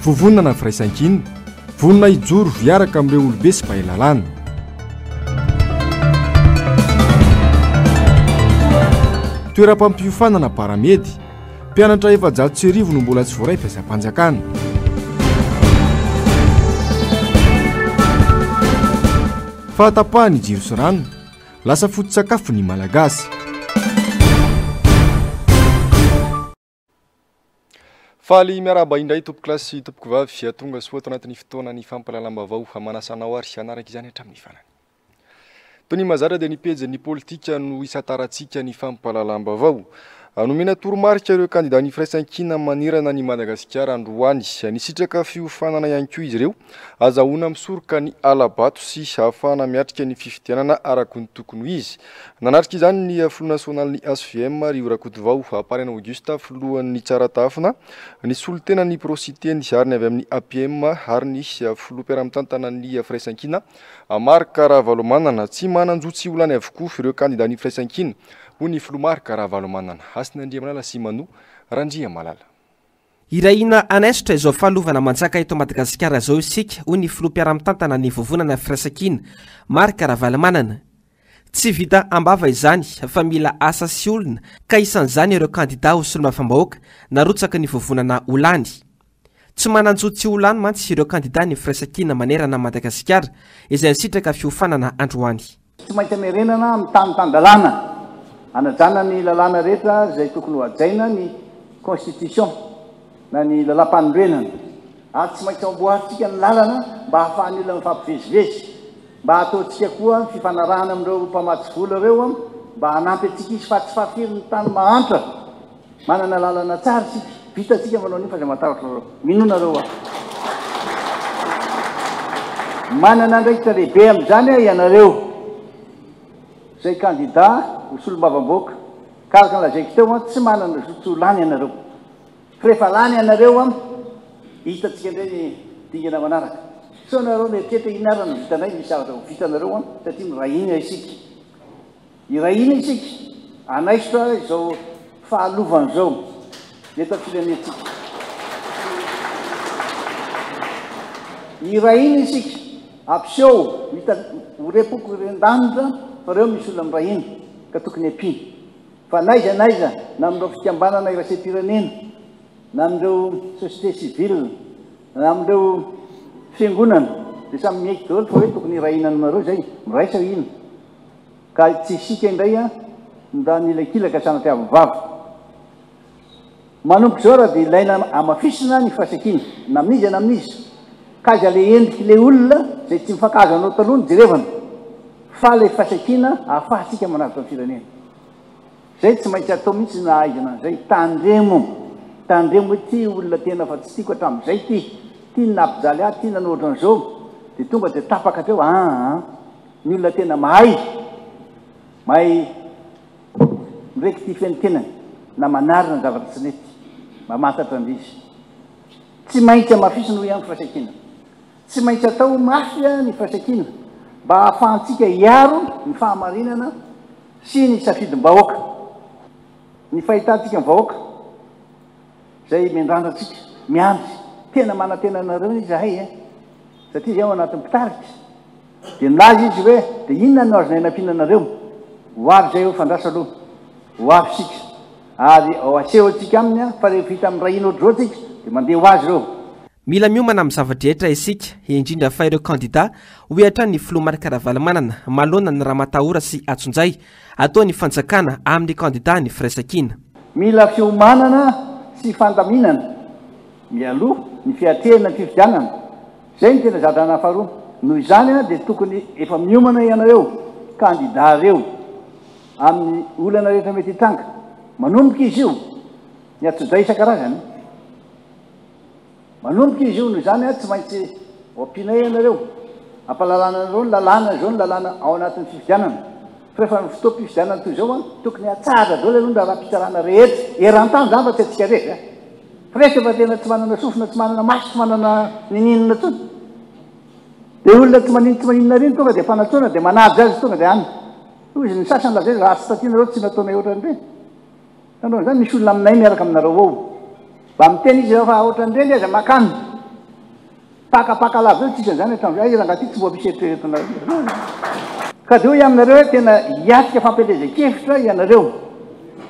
Fovonana firaisan-kina, vonona hijoro viaraka amin'ireo olobe sy bahilalàna. Toeram-pampiofanana Baramedy, mpianatra 700 no mbola tsy voaray fiasam-panjakana. Fahatapahany jiro sy rano, lasa foto-tsakafo ny malagasy. Faly miaraba indray tompoko klasy tompoko vavy tonga soato anatin'ny fotoana ny fampalalam-bavao hamanasanao ary hanaraka izany hatramin'ny farany. Toy ny mazara dia ny pejy ny politika no isataratsika ny fampalalam-bavao. Nomena toromarika ireo kandida ny firaisan-kina manirana ny Madagasikara androany. Ny sitraka fiofanana ihany koa izy ireo azahoana misoroka ny alabato sy ahafahana miatrika ny fifidianana araky ny tokony ho izy. Nanatrika izany ny Front National ny SVM Rio Rakotovao Parena Augusta filohan'ny Tsaratafina, ny solotena ny Prositeny ary ny avy amin'ny APM ary ny filoha-piara-mitantana ny firaisan-kina Marika Ravalomanana tsy manan-jotsy olany avokoa ireo kandida ny firaisan-kina. Hony filomarika Ravalomanana asina Andriamalala sy Mano Randria Malala. Iraina anesitra izao fahalovana manjaka eto Madagasikara zao isika ho ny filoha-piara-mitantana ny vovonana firaisan-kina Marika Ravalomanana. Tsy vita ambava izany fa mila asa sy olona ka isan'izany ireo kandida ho solombavambahoaka narotsaka ny vovonana olany. Tsy mananjotsy olany mantsy ireo kandida ny firaisan-kina manerana Madagasikara izay sitraka fiofanana androany. Tsy maintsy merenana amin'ny tany-tandalàna anajana ny lalàna rehetra izay tokony ho hajaina ny constitution na ny lalam-panorenana ary tsy maintsy amboaritsika ny lalana mba hahafahan'ny olona mifampivezivezy, mba ataontsika koa fifanarahana amin'ireo mpamatsy vola ireo mba hanampy antsika izy fa tsy fahafiry ny tany mahantra, manana lalana tsara sika, vitatsika manao ny fa zay matahotra reo, minonareo manana ndraikitra lehibe amin'izany ianareo zay kandida ho solombavamboaka karaka nalazaiko teo tsy manana zotsy lany ianareo, fa rehefa lany ianareo hitatsika indray ny dingana manaraka. So nareo mieritreritra inarana vitanay misy zavatra ho vitanareo satria mirahina isika. Irahina isika anaisitra izao fahalovana zao eto firenentsika. Irahina isika ampiseho hita ho repoko ren-danitra fa reo misy olona mirahina ka tokony ampiny. Fa naiza na amin'ireo fikambanana iraisam-pirenena, na amin'ireo société civile, na amin'ireo fiangonana dia samy mieky daholo fa hoe tokony irahina anareo zay miraisa ino ka tsy isika indray nda nilakilaka sanatiavovavy. Manomboka zao raha dia ilaina amafisina ny firaisan-kina na amin'izy na amin'izy ka aza le endriky le olona zay tsy mifankazo anao taloha ny jerevana fa le firaisan-kina ahafahantsika manaraka amin'ny firenena. Zay tsy maintsy atao mihitsy na aizana zay tandremo hoe ty olona tena fa tsy tiako hatramin'izay ty nampijaly ahy, ty nanao ohatran'izao dia tonga dia tapaka hatreo ny olona tena mahay mirektify ny tenany na manarina ny zavatra tsy mety mba mahatatra an'izy. Tsy maintsy amafisina ho ihany firaisan-kina, tsy maintsy atao mafia ny firaisan-kina mba ahafahantsika hiaro ny fahamarinana sy ny safidim-bahoaka, ny fahitantsika vahoaka zay miandrandratsika miandry tena manantena anareo izy zahay satria zay ao anatin'ny mpitarika dia nazy izy hoe dia inona no azonay nampiananareo ho avy zay eo fandrasa aloha ho avy sika ary ao aseho atsika aminy fa rehefa hita amin'ny rahina ohatr'izao tsika dia mandeha ho azy reo. Mila miomana amin'ny zavadrehetra isika indrindra fa ireo kandida hoetra ny filomarika Ravalomanana malona ny Ramatahora sy Atsonjay atao ny fanjakana amin'ny kandida ny firaisan-kina. Mila fiomanana sy fandaminana mialoha ny fiatrehana ny fifidianana, zay ny tena zadrana faharoa. Noho izany dia tokony efa miomana ianareo kandida reo amin'ny olana rehetra mety hitranga manomboka izy io ny Atsonjay isan-karazany, manomboka izy io. Noho izany tsy maintsy ompinay ianareo ampalalana anareo ny lalàna zao, ny lalàna ao anatin'ny fifidianana. Fa rehefa ny fotoam-pifidianana toy izao tokony hatsara daholo aloha ny raha-pitsarana rehetra eran-tany zany fa tsy antsika rehetra. Fa rehetra fa tena tsy manana sofina, tsy manana maso, tsy manana nininona tsony dia olona tsy maninona riny tonga dia fanatsoana dia manajy azy tonga dia any. Izy ny sasany lazay raha tsy tatianareo tsy nataonay ohatran'ireny. Tanao zany misy olona aminay miaraka aminareo ao mba miteny izy rehefa ohatran'ireny aza makany pakapaka lava eo tsika zany hatramin'izay rangaty tsy mbo misy eritreretina ka de hoe aminareo hoe tena hiatrika fampelezan-kevitra ianareo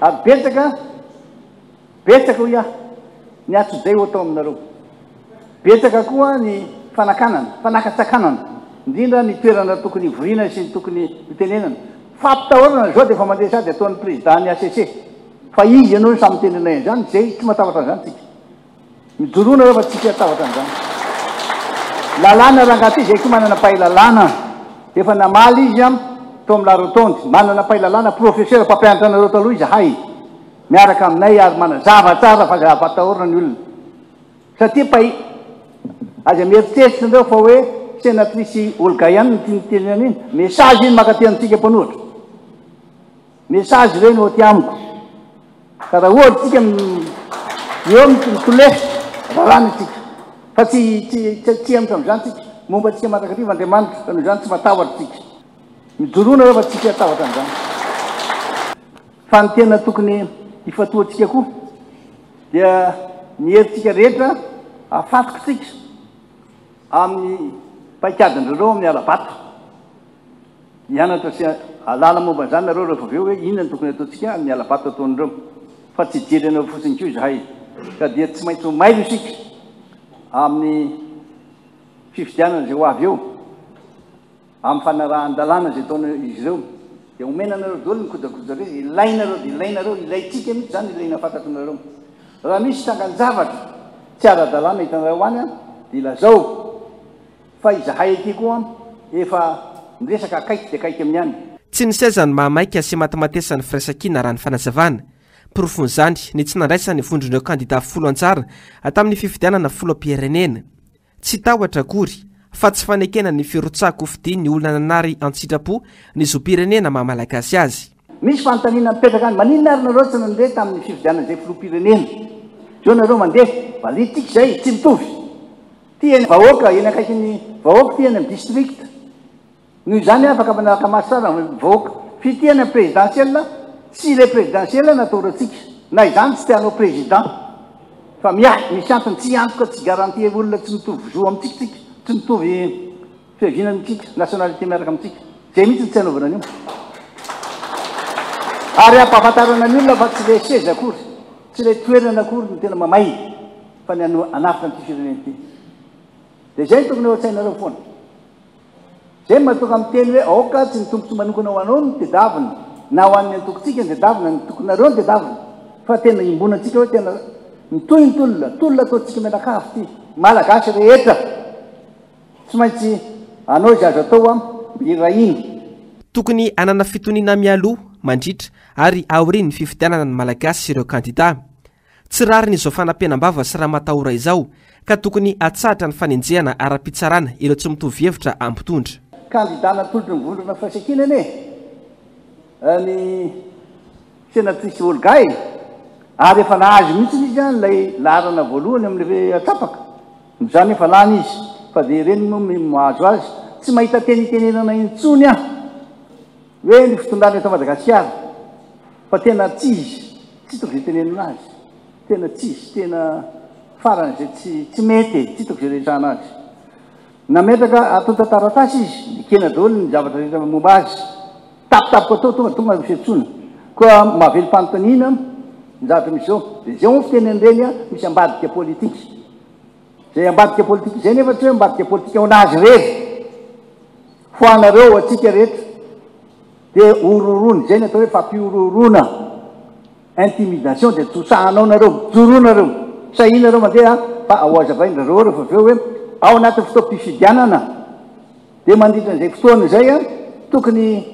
ary betsaka ho ny atso-zay ho atao aminareo betsaka koa ny fanakatsakanana indrindra ny toerana tokony ivoriana sy ny tokony hitenenana fampitahorana zao de efa mandeha sady ataon'ny président ny ACC fa izy ianao ny samy tenenay zany zay tsy matavatra an'izany tsika mijoroana rehefa tsika atavatra an'izany lalàna rangaty zay tsy manana pahilalàna efa namaly izy to amin'ny larotondy manana pahilalàna professeur mpampianatra anareo taloha izy hay miaraka aminay ary manazava tsara fa za ampatahorana ny olona satria aza mieritseritsy ndreo fa hoe sénatrice Olga ihany ny tianytenenana iny message iny makatiantsika mpanohitra message reny oty amiko ka raha ohatra tsika eo mitole rarany tsika fa tsy amitra am'izany tsika momba tsika matakariva andriamanitra fa noho zany tsy matavatra tsika mijoroana rehefa tsika atavatra an'izany fa ny tena tokony hifatoatsika koa dia ny heritsika rehetra afatoka tsika amin'ny paikadin'rareo amin'ny alabato hianatra sy alala momba zany nareo rehefa aveo hoe inona ny tokony ataotsika amin'ny alabato ataon'ireo fa tsy jery anao fotsiny ko izahay ka dia tsy maintsy mailo isika amin'ny fifidianana zay ho avy eo amin'ny fanarahan-dalàna zay ataona izy ireo de omenanareo daholo ny kojakoja reo ilainareo ilaitsika mihitsy zany ilaina fantatrinareo raha misy tanganjavatra tsy ara-dalàna hitanareo any de ilazao fa izahay aty koa efa miresaka akaiky de akaiky amin'ny any tsy nisezany mahamaika sy matimatesany firaisakina raha ny fanazavana porofon'izany ny tsy nandraisany vondron'ireo kandida folo antsara tamin'ny fifidianana folo am-pirenena tsy tahotra akory fa tsy fanekena ny firotsako fidiny ny olona nanary antsitrapo ny zo-pirenena mahamalagasy azy misy fanontaniana mipetraka any maninona ary nareo tsy nandeha tamin'ny fifidianana zay filoha-pirenena zao nareo mandeha valitiky zay tsy mitovy ty eny vahoaka eny akaiky ny vahoaka ty eny amin'ny district noho zany afaka manaraka masy tsara vahoaka fi ty eny amin'ny présidentielle tsy le présidentielle nataoratsika na izany tsy tianao président fa misy antony tsy antoka tsy garantie olona tsy mitovy zo amitsikatsika tsy mitovy fiavinantsika nationalité miaraka amitsika zay mihitsy ny tsy anaovana an'io ary ampahafantarana ny olona fa tsy le seza akory tsy le toerana akory ny tena mamay fa ny anafitra n'ity firenena ity de zay tokony eo an-tsainareo foana zay mahatonga amin'ny teny hoe aoka tsy nitombotsy manokana ho anao ny tedavina na ho an'ny antokotsika ny tedavina ny tokonareo ny tedavina fa tena imbonantsika hoe tena mitoy ny tolona ataotsika mianakavy ty malagasy rehetra tsy maintsy anao izy azo atao irahiny tokony anana fitoniana mialoha mandritra ary aoriny ny fifidianana ny malagasy sy ireo kandida tsy rary nyizao fanampianam-bava sy raha matahora izao ka tokony atsahatra ny fanenjehana ara-pitsarana ireo tsy mitovy hevitra ampitondra kandida natolotry ny vondrona firaisakina ny sénatrice Olga ary efa nahazo mihitsy izy lay larana voalohany amin'le atsapaka zany efa lany izy fa de reny mahazo azy tsy mahita tenitenenana intsony hoe ny fitondrany eto Madagasikara fa tena tsy izy tsy toko zay tenenana azy tena tsy izy tena farany zay tsy mety tsy toko zay rehetrana azy nametraka atonta taratasy izy nikena daholo ny zavatra rehetra momba azy tapitapoka atao tonga fiatsona koa mahavely fanontaniana ny zavatra misy zao de zay o fiteneny reny misy ambadika politika zay ambadika politika zay nefa tsy hoe ambadika politika honazy rery foanareo atsika rehetra de ororony zay ny atao hoe fampiororona intimidation de tsosahanao nareo joronareo sahinareo mandeha fa aoazavainareo rehefa aveo hoe ao anaty fotoam-pifidianana de mandritra n'izay fotoana zay tokony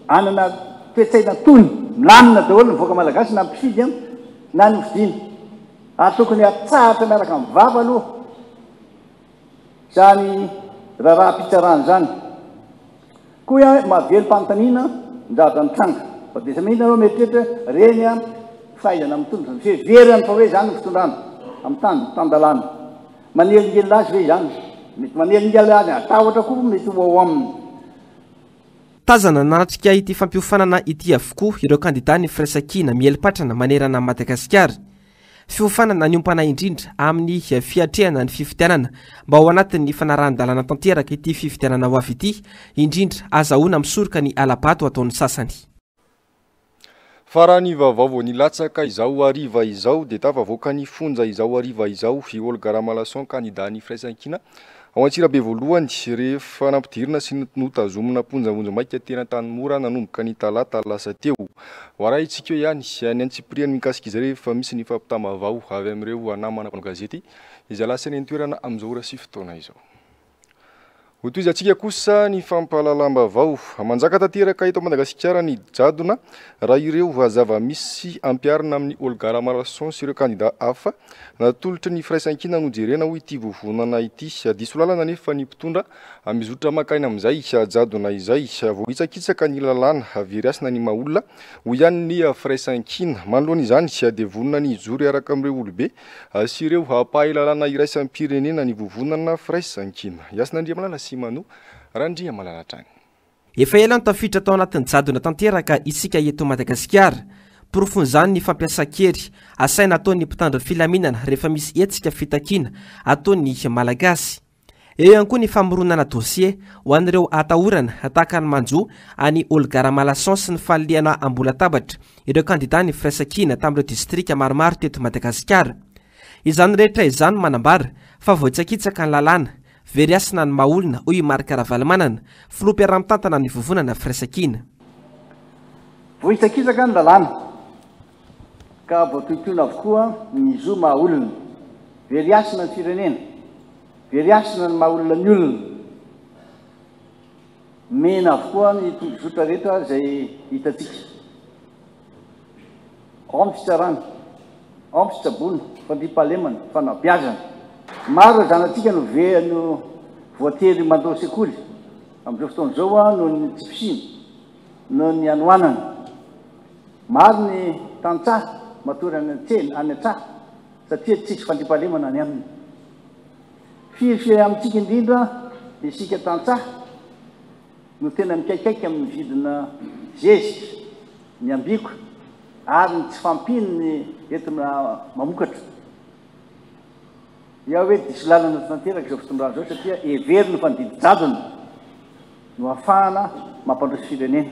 anana toetsaina tony milamina daholo nyvoaka malagasy na mpifidy na ny fidiny ary tokony atsahatra miaraka amin'ny vava aloha zany raha-pitsarany zany koa mahavelo mpanontaniana njavatra nitranga fa de sa mihitsy nareo mieritreritra reny fahaizana mitondra fiheverany fa hoe zany ny fitondrana amin'ny tandalàna manelingely azy hoe zany mety manelingely azy atahotra koa mety ho aminy tazana nanatrika ity fampiofanana ity avokoa ireo kandida ny firaisakina mielipatrana manerana Madagasikara fiofanana ny ompana indrindra amin'ny fiatrehana ny fifitianana mba ao anatin'ny fanarahan-dalàna tanteraka ity fifitianana ho avy ity indrindra azahoana misoroka ny alabato ataon'ny sasany. Fa raha ny vaovao ny latsaka izao ariva izao dia tafavoaka ny fonja izao ariva izao i Olga Ramelasson kandida ny firaisan-kina ao Antsirabe voalohany rehefa nampidirina sy notazomina ponjavonjy-maika tena Tanimora nanomboka ny talata lasa teo. Hoaraha itsika ihany ny Antsipriany mikasika izay rehefa misy ny fampitamavao avy amin'ireo namana mpanao gazety izay lasa ny toerana amin'izao ora sy fotoana izao. Ho toy izy atsika kosa ny fampahalalam-bavao manjaka tanteraka eto Madagasikara ny jadona raha ireo zava-misy ampiarina amin'ny Olga Ramelasson sy ireo kandida hafa natolotry ny firaisan-kina no jerena ho ity vovonana ity diso lalana nefa ny mpitondra mizotra makaina amin'izay jadona izay vohitsakitsaka ny lalàna veriasina ny maolona ho ihany ny firaisan-kina manoloana izany dia vonona ny zory araka amin'ireo olobe sy ireo hampahay lalàna iraisam-pirenena ny vovonana firaisan-kina. Iasin'Andriamalala Simano Randria Malalatrany. Efa ela ny tafiditra tao anatin'ny jadona tanteraka isika eto Madagasikara. Porofon'izany ny fampiasa-kery asaina ataon'ny mpitandro filaminana rehefa misy hetsika fitakiana ataon'ny malagasy. Eo ihany koa ny famoronana dosie ho an'ireo atahorana tahaka ny manjo any Olga Ramelasson sy ny fahalehana ambolatabatra ireo kandida ny firaisan-kina tamin'ireo distrika maromaro teto Madagasikara. Izany rehetra izany manambara fa vohitsakitsaka ny lalàna veriasina ny maolona hoy Marc Ravalomanana filoha ara-mitantana ny vovonana firaisan-kina. Vohitsakitsaka ny lalàna ka voatoitoina avokoa ny zo maolona veriasina ny firenena veriasina ny maolona ny olona mena avokoa ny tondrozotra rehetra izay hitatsika ao amin'ny fitsarana ao amin'ny fitsaboana fandriam-pahalemana fanabeazana. Maro zanatsika no no voatery mandao sekoly amin'izao fotoana izao noho ny tsifisiny noho ny anoanana. Maro ny tantsaha matory any an-tsena any an-tsaha satria tsisy fandriam-pahalemana any aminy. Firy amintsika indrindra isika tantsaha no tena mikaikaiky amin'ny vidina zezika ny ambiko ary ny tsy fampiny ny entina mamokatra. Ia hoe diso lalana tanteraka izao fotondrano izao satria heveriny fandidy-jadona no ahafahana mampandroso firenena.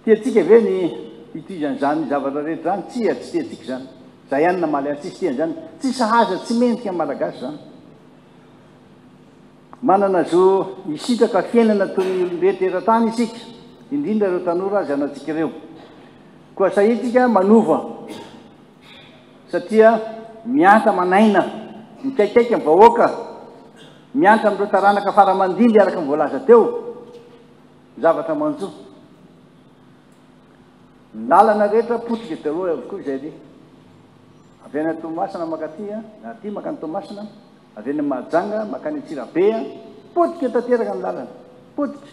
Tiantsika ve ny itizan'izany zavatra rehetra zany? Tsy tiantsika zany. Zay ihany namaly azy tsisy tian'izany. Tsy sahaza tsy mendrika malagasy zany. Manana zo isitraka fiainana toy ny olon-drehetra eran-tany isika, indrindra ireo tanora zanatsika ireo. Koa sahitsika manova satria mianta manaina mikaikaiky amin'ny vahoaka mianta amin'ireo taranaka faramandimby araka ny voalaza teo zavatra manjo. Ny lalana rehetra potika taloha avokoa izay ry avy any Toamasina makaty na aty makany Toamasina avy any Mahajanga makany Antsirabe potika tanteraka ny lalana potika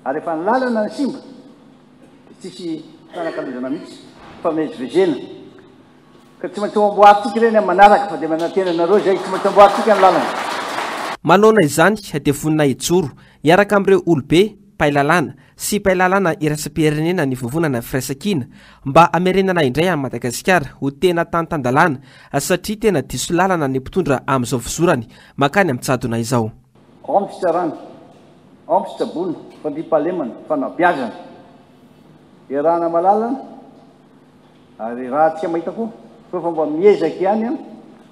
ary efa ny lalana ny simba dia tsisy tanakalozana mihitsy fa mezivezena. Ka tsy maintsy amboaritsika ireny amin'ny manaraka fa dia manantena nareo zay tsy maintsy amboaritsika ny lalana. Maloana izany dia vonina hijoro hiaraka amin'ireo olobe mpailalàna sy mpailalàna iraisam-pirenena ny vovonana firaisan-kina mba hamerenana indray amin'ny Madagasikara ho tena tany-tandalàna satria tena diso lalana ny mpitondra amin'izao vozorany makany amin'ny jadona izao. Ao amin'ny fitsarana ao amin'ny fitsaboana fandriam-pahalemana fanabeazana iarahana malalana ary raha tsika mahita koa fa mba miezaka ihany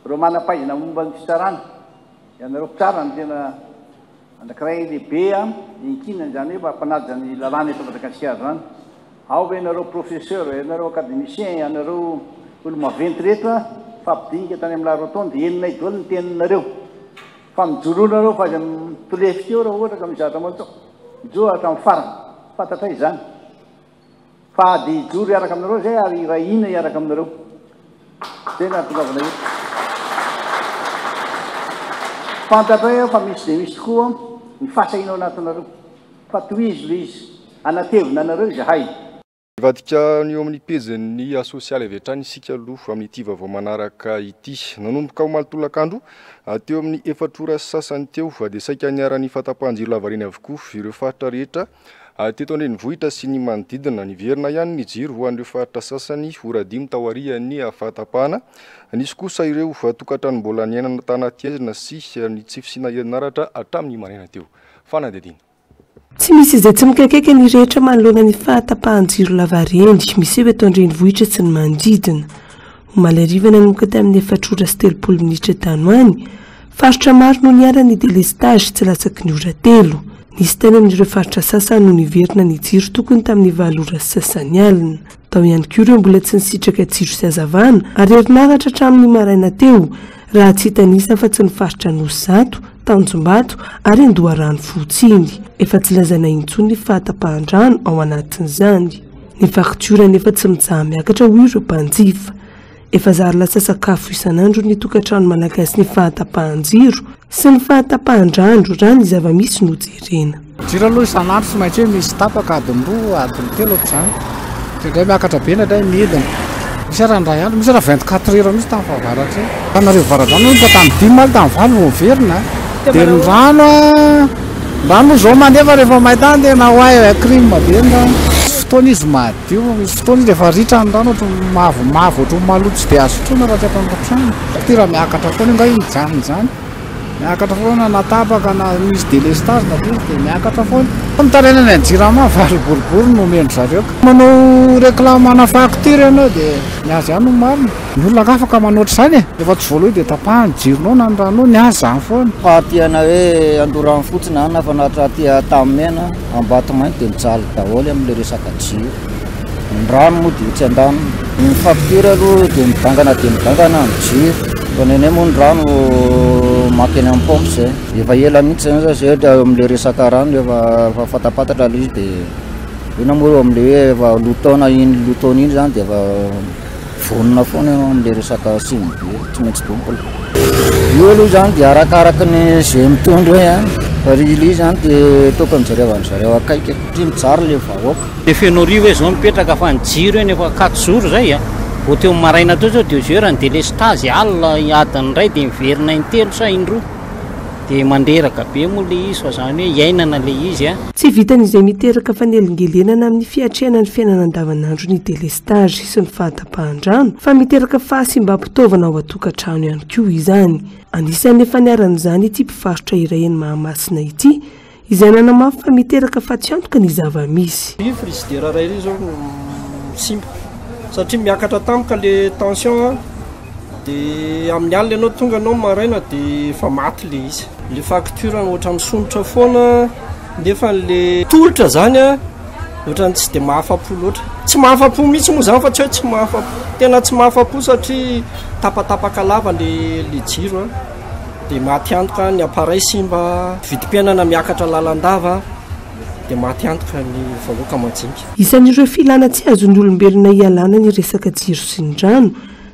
reo manam-pahaizana momba ny fitsarana ianareo mpitsara ny tena anankiray lehibe inkinany zany hoe mampanadija ny lalàna eto Madagasikara zany. Ao ve ianareo professeur ianareo académicien ianareo olo maventy rehetra fampidinika tany amin'ny larotonde enina idoly ny teninareo fa mijoroanareo fa aza mitolefy teo raha ohatra ka mizatra mantsao mijoro hatramin'ny farany fantatra izany fa dia hijoro iaraka aminareo zay ary rahina iaraka aminareo tena tonavana io fantatra fa misy dia misy tokoa ny fahasahinao anatinareo fa toizy lo izy anatevina anareo zahay. Ivadika ny eo amin'ny pejin'ny sosialy avy hatrany isika aloha amin'ity vaovao manaraka ity. Nanomboka ho malitolakandro teo amin'ny 4 ora sasany teo dia saika niara-ny fahatapahan-jiro lavareny avokoa ireo faritra rehetra teto andrenivohitra sy ny manodidina niverina ihany ny jiro ho an'ireo faritra sasany horadimy taorian'ny ahafatapahana. Nisy kosa ireo tokantrano mbola niainana tanaty aizina sy ny tsy fisina herinaratra hatramin'ny maraina teo. Fanadidina. Tsy misy izay tsy mikakaiky ny rehetra manoloana ny fahatapahan-jiro lavarendy misy eto andrenivohitra sy ny manodidina. Omaly nanomboka tamin'ny 4 sy 30 minitra tanoany, faritra maro no niara ny délestage tsy latsaky ny ora 3. Nisy tany amin'ireo faritra sasany no niverina ny jiro tokony tamin'ny 7 ora sy sasany alina. Tao ihany koa ireo mbola tsy nisitraka jiro sy hazavana ary herinaratra hatramin'ny maraina teo raha tsy hitanisa fa tsy ny faritra Nosy-Zato, Tanjombato ary Andoharano fotsiny. Efa tsy lazaina intsony ny fahatapahan-drano ao anatin'izany. Ny faktiora nefa tsy mijaha miakatra hoy ireo mpanjifa. Efa zary lasa sakafo isan'andro ny tokantrano malagasy ny fahatapahan-jiro sy ny fahatapahan-drano raha ny zava-misy no jerena. Jiro aloha isan'andro sy maintsy misy tapaka adiny 2 adiny 3 ohatr'izany. Indray miakatra be na indray midina. Misy raha ndray andro, misy raha 24 heures misy tamin'ny fahavaratra. Anareo varavara mba tamin'ny 10 maly tamin'ny 5 verina. Dia ny rano zao mandefa rehefa maitany dia na hoay crime be ny rano. Fotoana izy madio, misy fotoana izy rehefa ritra ny rano ohatry mavomavo ohatry maloto tsy dia azo sotroina raha tsy ampangotrano. Ty raha miakatra foana nga ijanonjany. Miakatra foana na tapaka na misy délestage na koa dia miakatra foana. Mitarainana ny jirama vary boribory no omendry zareo. Manao reklamana facture ianao dia niazy ihany no marina. Ny olona afaka manoatra izany e. Efa tsy voaloha dia tapahany jironao na ny ranonao niazy izany foana. Fahatyana hoe Andorano fotsiny any na fanatra aty Tamimena Ambatomanga dia mijaly daholo amin'ilay resaka jiro. Ny rano moa dia tsy andano. Ny facture aloha dia midangana ny jiro. Fanene moa ny rano makeny amin'ny pompe izay. Efa ela mihitsy zany amin'ilay resaka rano efa fatapatatra ilay izy dia ina moa amin'ilay hoe efa lotaona iny zany dia efa vonona foana amin'ilay resaka simbe tsy maintsy tompola. Io aloha zany dia arakaraka ny izay mitondra hoe Farily zany dia tokony zareo akaiky satria mitsara ilay vahoaka. Dia fenorivo hoe zao mipetraka fa ny jiro eny efa 4 jours zay vao teo maraina teo zao 2 heures ny délestage alina adiny iray dia miverina in-3 sa in-2 dia manderaka be moa ilay izy fa zany hoe iainana ilay izy Tsy vitan'izay miteraka fanelingelenana amin'ny fiatrehana ny fiainana andavanandro ny délestage sy ny fahatapahan-drano fa miteraka fahasimbam-pitaovana ao an-tokantrano ihany koa izany. Anisan'ny efa niaran'izany ity mpivarotra iray eny Mahamasina ity izay nanamafy fa miteraka fa tsy antoka ny zava-misy. Frigidaire iray zao simba satria miakatra tampoka le tension dia amin'ny alina ianao tonga anao maraina dia fa maty le izy. Le facture ohatra misonitra foana nefa le tolotra zany ohatra tsy dia mahafapo loatra. Tsy mahafapo mihitsy moa zany fa tsy hoe tsy mahafapo. Tena tsy mahafapo satria tapatapaka lava le jiro dia maty antoka ny appareil simba, vidim-piainana miakatra lalandava dia maty antoka ny vahoaka majinika. Isan'ireo filana tsy azon'ny olombelona hialana ny resaka jiro sy ny rano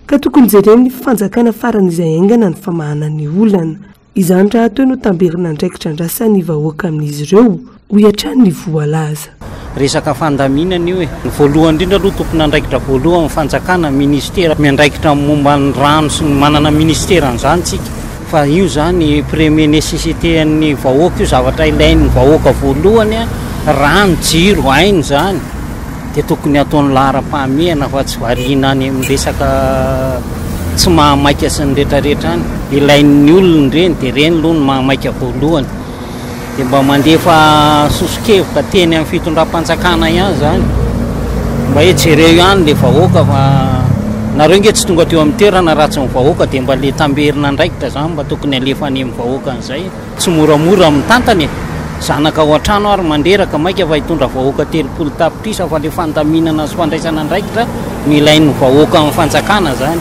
ka tokony jereny ny fanjakana faran'izay aingana ny famahana ny olana. Izany raha toy no tamberina ndraikitra andrasany vahoaka amin'izy ireo ho hatrany ny voalaza. Resaka fandaminana io ny voalohany indrindra aloha tompona andraikitra voalohany fanjakana ministera miandraikitra momba ny rano sy manana ministera an'izany tsika fa io zany premier nécessité ny vahoaka io zavatra ilain'ny vahoaka voalohany rano jiro hainy zany dia tokony ataon'ny lahara-pahamehana fa tsy variana any amin'ny resaka tsy mahamaika sy ny rehetrarehetra any ilain'ny olona ireny dia ireny aloha ny mahamaika voalohany dia mba mandefa sosokevoka teny amin'ny fitondram-panjakana ihany zany mba hoe jereo ihany le vahoaka fa nareo nge tsy tonga teo amin'ny toerana raha tsy ny vahoaka dia mba le tamberina ndraikitra zany mba tokony alefany amin'ny vahoaka an'izay tsy moramora amin'ny tantany zanaka ao an-trano ary manderaka maika fa hitondra vahoaka 30 tapitrisa fa le fandaminana sy fandraisana ndraikitra ny ilain'ny vahoaka amin'ny fanjakana zany.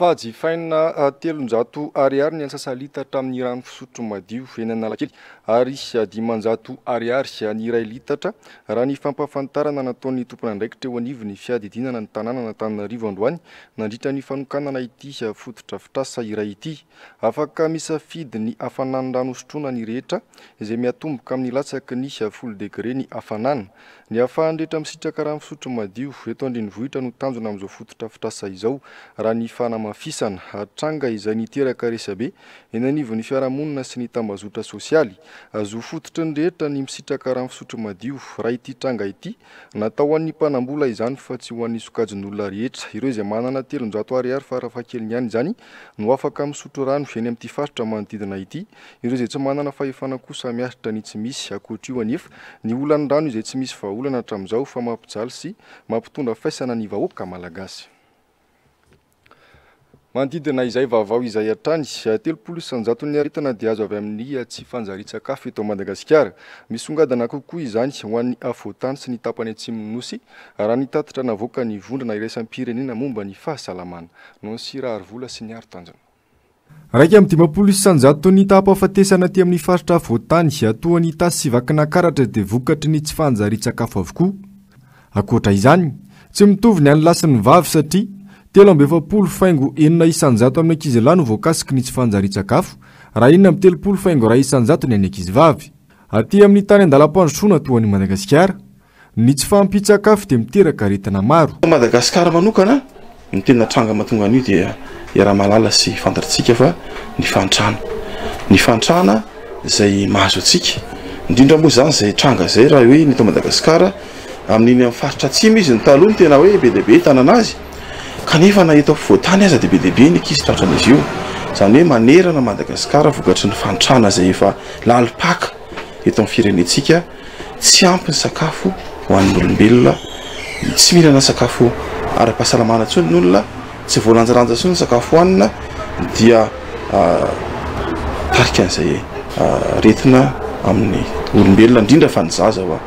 Fa jifaina 300 ariary ny ansasa-litatra amin'ny rano fisotro madio eny Analakely ary 500 ariary ny iray litatra raha ny fampafantarana nataon'ny tompon'andraikitra eo anivon'ny fiadidinana ny tanàna n'Antananarivo androany nandritra ny fanokanana ity fototra fitrasa iray ity. Afaka misafidy ny hafanan'ny rano hosotroana ny rehetra izay miatomboka amin'ny latsaky ny 10 degré ny hafanana. Ny hafahan'ny rehetra misitraka rano fisotro madio eto andrenivohitra no tanjona amin'izao fototra fitrasa izao raha ny fanama mafisana atranga izay niteraka resabe eny anivon'ny fiarahamonina sy ny tambazotra sosialy azo fototry ny rehetra ny misitraka raha fisotro madio raha ity tranga ity natao an'ny mpanambola izany fa tsy ho an'ny sokajin'olona rehetra ireo izay manana 700 ariary farafahakeliny ihany izany no afaka misotro rano eny amin'ity faritra manodidina ity ireo izay tsy manana fahefana kosa miaritra ny tsy misy akoatr'io anefa ny olany rano izay tsy misy vahaolana hatramin'izao fa mampijaly sy mampitondra faisana ny vahoaka malagasy. Manodidina izay vaovao izay hatrany 300 ny aritana dia azo avy amin'ny tsy fanjari-tsakafo eto Madagasikara. Misongadina kokoa izany ho an'ny afoatany sy ny tapany atsimo nosy raha nitatitra navoaka ny vondrona iraisam-pirenena momba ny fahasalamana. No Sira Arvola sy ny Artanjona. Raika amin'ny 200 ny tapa-fatesana aty amin'ny faritra afoatany atoan'ny tasy sy vakina karatra dia vokatry ny tsy fanjari-tsakafo avokoa. Akoatra izany, tsy mitovy ny an'lasin'ny vavy satria 7 faingo 900 amin'ny ankizilahy no voakasiky ny tsy fanjari-tsakafo, raha 30 faingo 100 ny ankizivavy. Aty amin'ny tany andalam-pandrosoana toan'i Madagasikara, ny tsy fampitsakafo dia miteraka aretina maro. Madagasikara manokana, ny tena tranga mahatonga an'io dia raha malala sy fantatritsika fa ny fantrana. Ny fantrana izay mahazo atsika, indrindra moa izany izay tranga izay raha hoe ny eto Madagasikara, amin'iny amin'ny faritra atsimo izy ny taloha ny tena hoe be dia be tanana azy. Kanefa na eto voatany aza dia be dia be ny ankizy tratran'izy io. Izany hoe manerana Madagasikara vokatry ny fantrana izay efa lalipaka eto amin'ny firenentsika, tsy ampy ny sakafo ho an'ny olombelona, tsy mihinana sakafo ara-pahasalamana intsony ny olona, tsy voalanjalanja intsony ny sakafo hohanina dia tarika an'izay retina amin'ny olombelona indrindra fa ny zaza ho.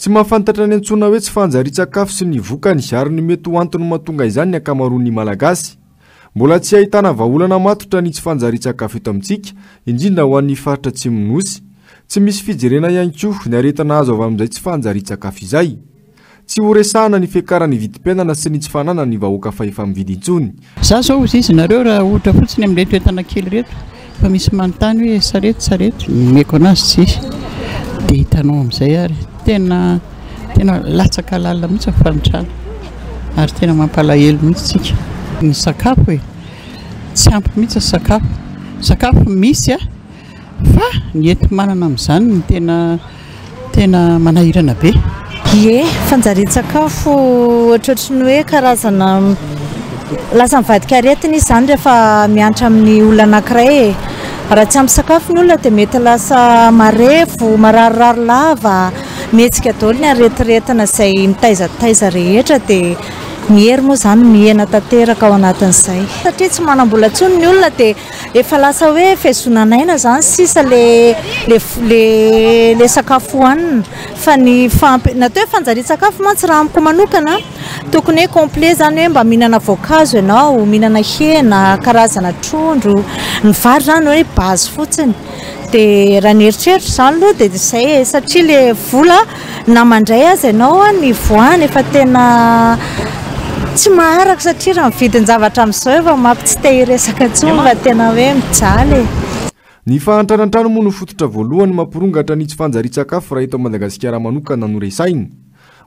Tsy mahafantatra ny antsona hoe tsy fanjari-tsakafo sy ny vokany ary ny mety ho antony mahatonga izany ny ankamaroan'ny malagasy. Mbola tsy ahitana vahaolana matotra ny tsy fanjari-tsakafo eto amintsika, indrindra ho an'ny faritra atsimo nosy. Tsy misy fijerena ihany koa ny aretina azo avy amin'izay tsy fanjari-tsakafo izay. Tsy ho resahana ny fiakarany vidim-piainana sy ny tsy fanana ny vahoaka fa efa mividy intsony. Za zao izy nareo raha ohatra fotsiny amin'reto entana kely reto, fa misy manontany hoe sarety meko anazy tsisy. Dia hitanao amin'izay ary tena latsaka lalina mihitsy fantrana ary tena mampalahelo mihitsy tsika. Ny sakafo tsy ampy mihitsy sakafo misy fa ny ento manana amin'izany ny tena manahirana be. Ie, fanjari-tsakafo ohatrohatry ny hoe karazana lasa mivadika aretina izany rehefa miantra amin'ny olona anankiray. Raha tsy ampy sakafo ny olona dia mety lasa marefo, mararirary lava, mihetsika daholo ny aretiretina izay mitaizataiza rehetra dia mihery moa izany mihena tanteraka ao anatin'izay. Satria tsy manam-bola intsony ny olona dia efa lasa hoe fehezonanaina izany sisa le sakafo hohanina. Fa ny natao hoe fanjari-tsakafo mantsy raha amiko manokana tokony hoe complet izany hoe mba mihinana voankazo ianao, mihinana hena, karazana trondro, ny vary izany hoe base fotsiny. Dia raha ny eritreritra izany aloha dia izay satria le vola na mandray azy ianao ny voany efa tena tsy maharaka satria raha mividiny zavatra amin'izao efa mampitsitehiresaka intsony fa tena hoe mijaly. Ny fahantranan-trano moa no fototra voalohany mampirongatra ny tsy fanjari-tsakafo raha eto Madagasikara manokana no resainy.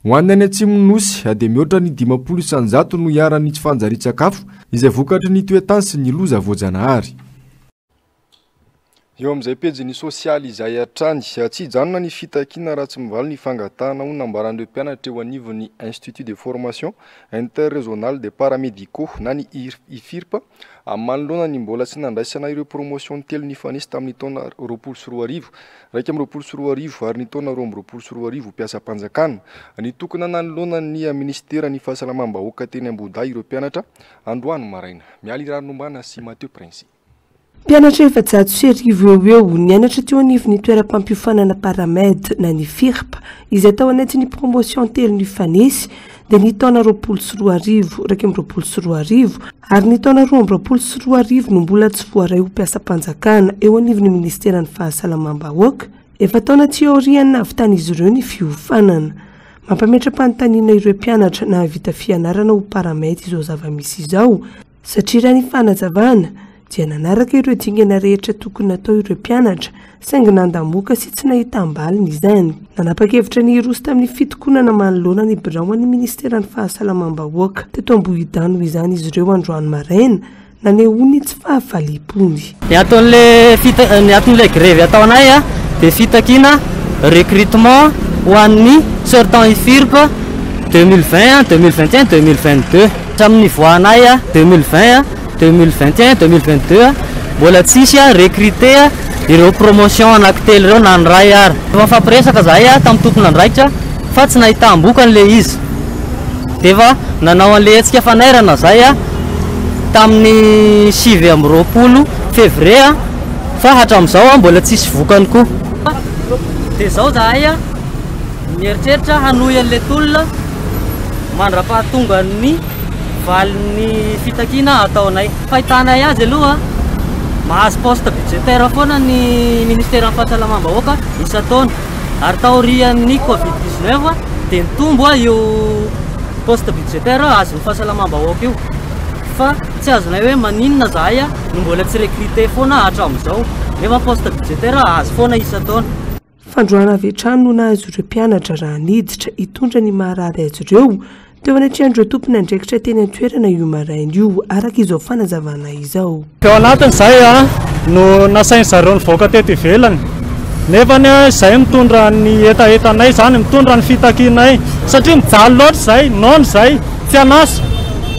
Ho an'ny any atsimo nosy dia mihoatra ny 500 isanjato no iaran'ny tsy fanjari-tsakafo izay vokatry ny toetany sy ny loza voajanahary. Eo amin'izay pejy sosialy izay hatrany tsy hijanona ny fitakiana raha tsy mivaly ny fangatahana ho nambaran'ireo mpianatra eo anivon'ny Institut de Formation Interrégional des Paramédicaux na ny IFIRP manoloana ny mbola tsy nandraisana ireo promotion telo nifanesy tamin'ny taona 2024 raika amin'ny 2024 ary ny taona 2024 mpiasam-panjakana ny tokona nanoloana ny ministera ny fahasalamam-bahoaka teny Ambohidahy ireo mpianatra androany maraina. Mialy Ranombana sy Mateo Prince. Mpianatra 700 eo nianatra teo anivon'ny toeram-pampiofanana Paramed na ny FIRP izay tao anatin'ny promotion telo nifanesy dia ny taona 2024 raika amin'ny 2024 ary ny taona 2024 no mbola tsy voaray ho mpiasam-panjakana eo anivon'ny ministeran'ny fahasalamam-bahoaka efa taona teoriana avy tany izy ireo ny fiofanana. Mampametra-panontaniana ireo mpianatra na havita fianarana ho Paramed izao zava-misy izao satria raha ny fanazavana dia nanaraka ireo dingana rehetra tokony natao ireo mpianatra saingy nandamoaka sy tsy nahita ambaliny izany. Nanapa-kevitra ny roso tamin'ny fitokonana manoloana ny birao ny ministeran'ny fahasalamam-bahoaka teto Ambohidahy izany izy ireo androany maraina nanehoany tsy fahavalipony. Ny aton'le grevy ataonay a dia fitakina recrutement ho an'ny sortant IFIRP 2020 2021 2022 hatramin'ny voanay a 2020 2021 2022 mbola tsisy a recruté a ireo promotion anankitelo ireo na ny ray ary efa fampiresaka zahay a tamin'ny tompona andraikitra fa tsy nahitam-boka an'le izy dia efa nanao an'le hetsika fanairana zay a tamin'ny 7 février fa hatramin'izao a mbola tsisy vokany koa. Dia zao zahay a mieritreritra hanohy an'le tolona mandra-pahatonga ny valin'ny fitakina ataonay. Fahitanay azy aloha mahazo poste budgétaire foana ny ministère amin'ny fahasalamam-bahoaka isa-taona ary taorian'ny Covid-19 dia nitombo io poste budgétaire azo ny fahasalamam-bahoaka io fa tsy azonay hoe maninona zahay a no mbola tsy recruté foana hatramin'izao nefa poste budgétaire azo foana isa-taona. Fandroana avy hatrany no nahazo ireo mpianatra raha niditra hitondra ny maharary azy ireo teo anatrehan'ireo tompony andraikitra teny an-toerana io maraina io araka izao fanazavana izao. Teo anatin'izay a no nasainy zareo nivoaka teto ivelany nefany izay mitondra ny etaetanay zany mitondra ny fitakinay satria mijaly loatra zay nono zay tsy anasa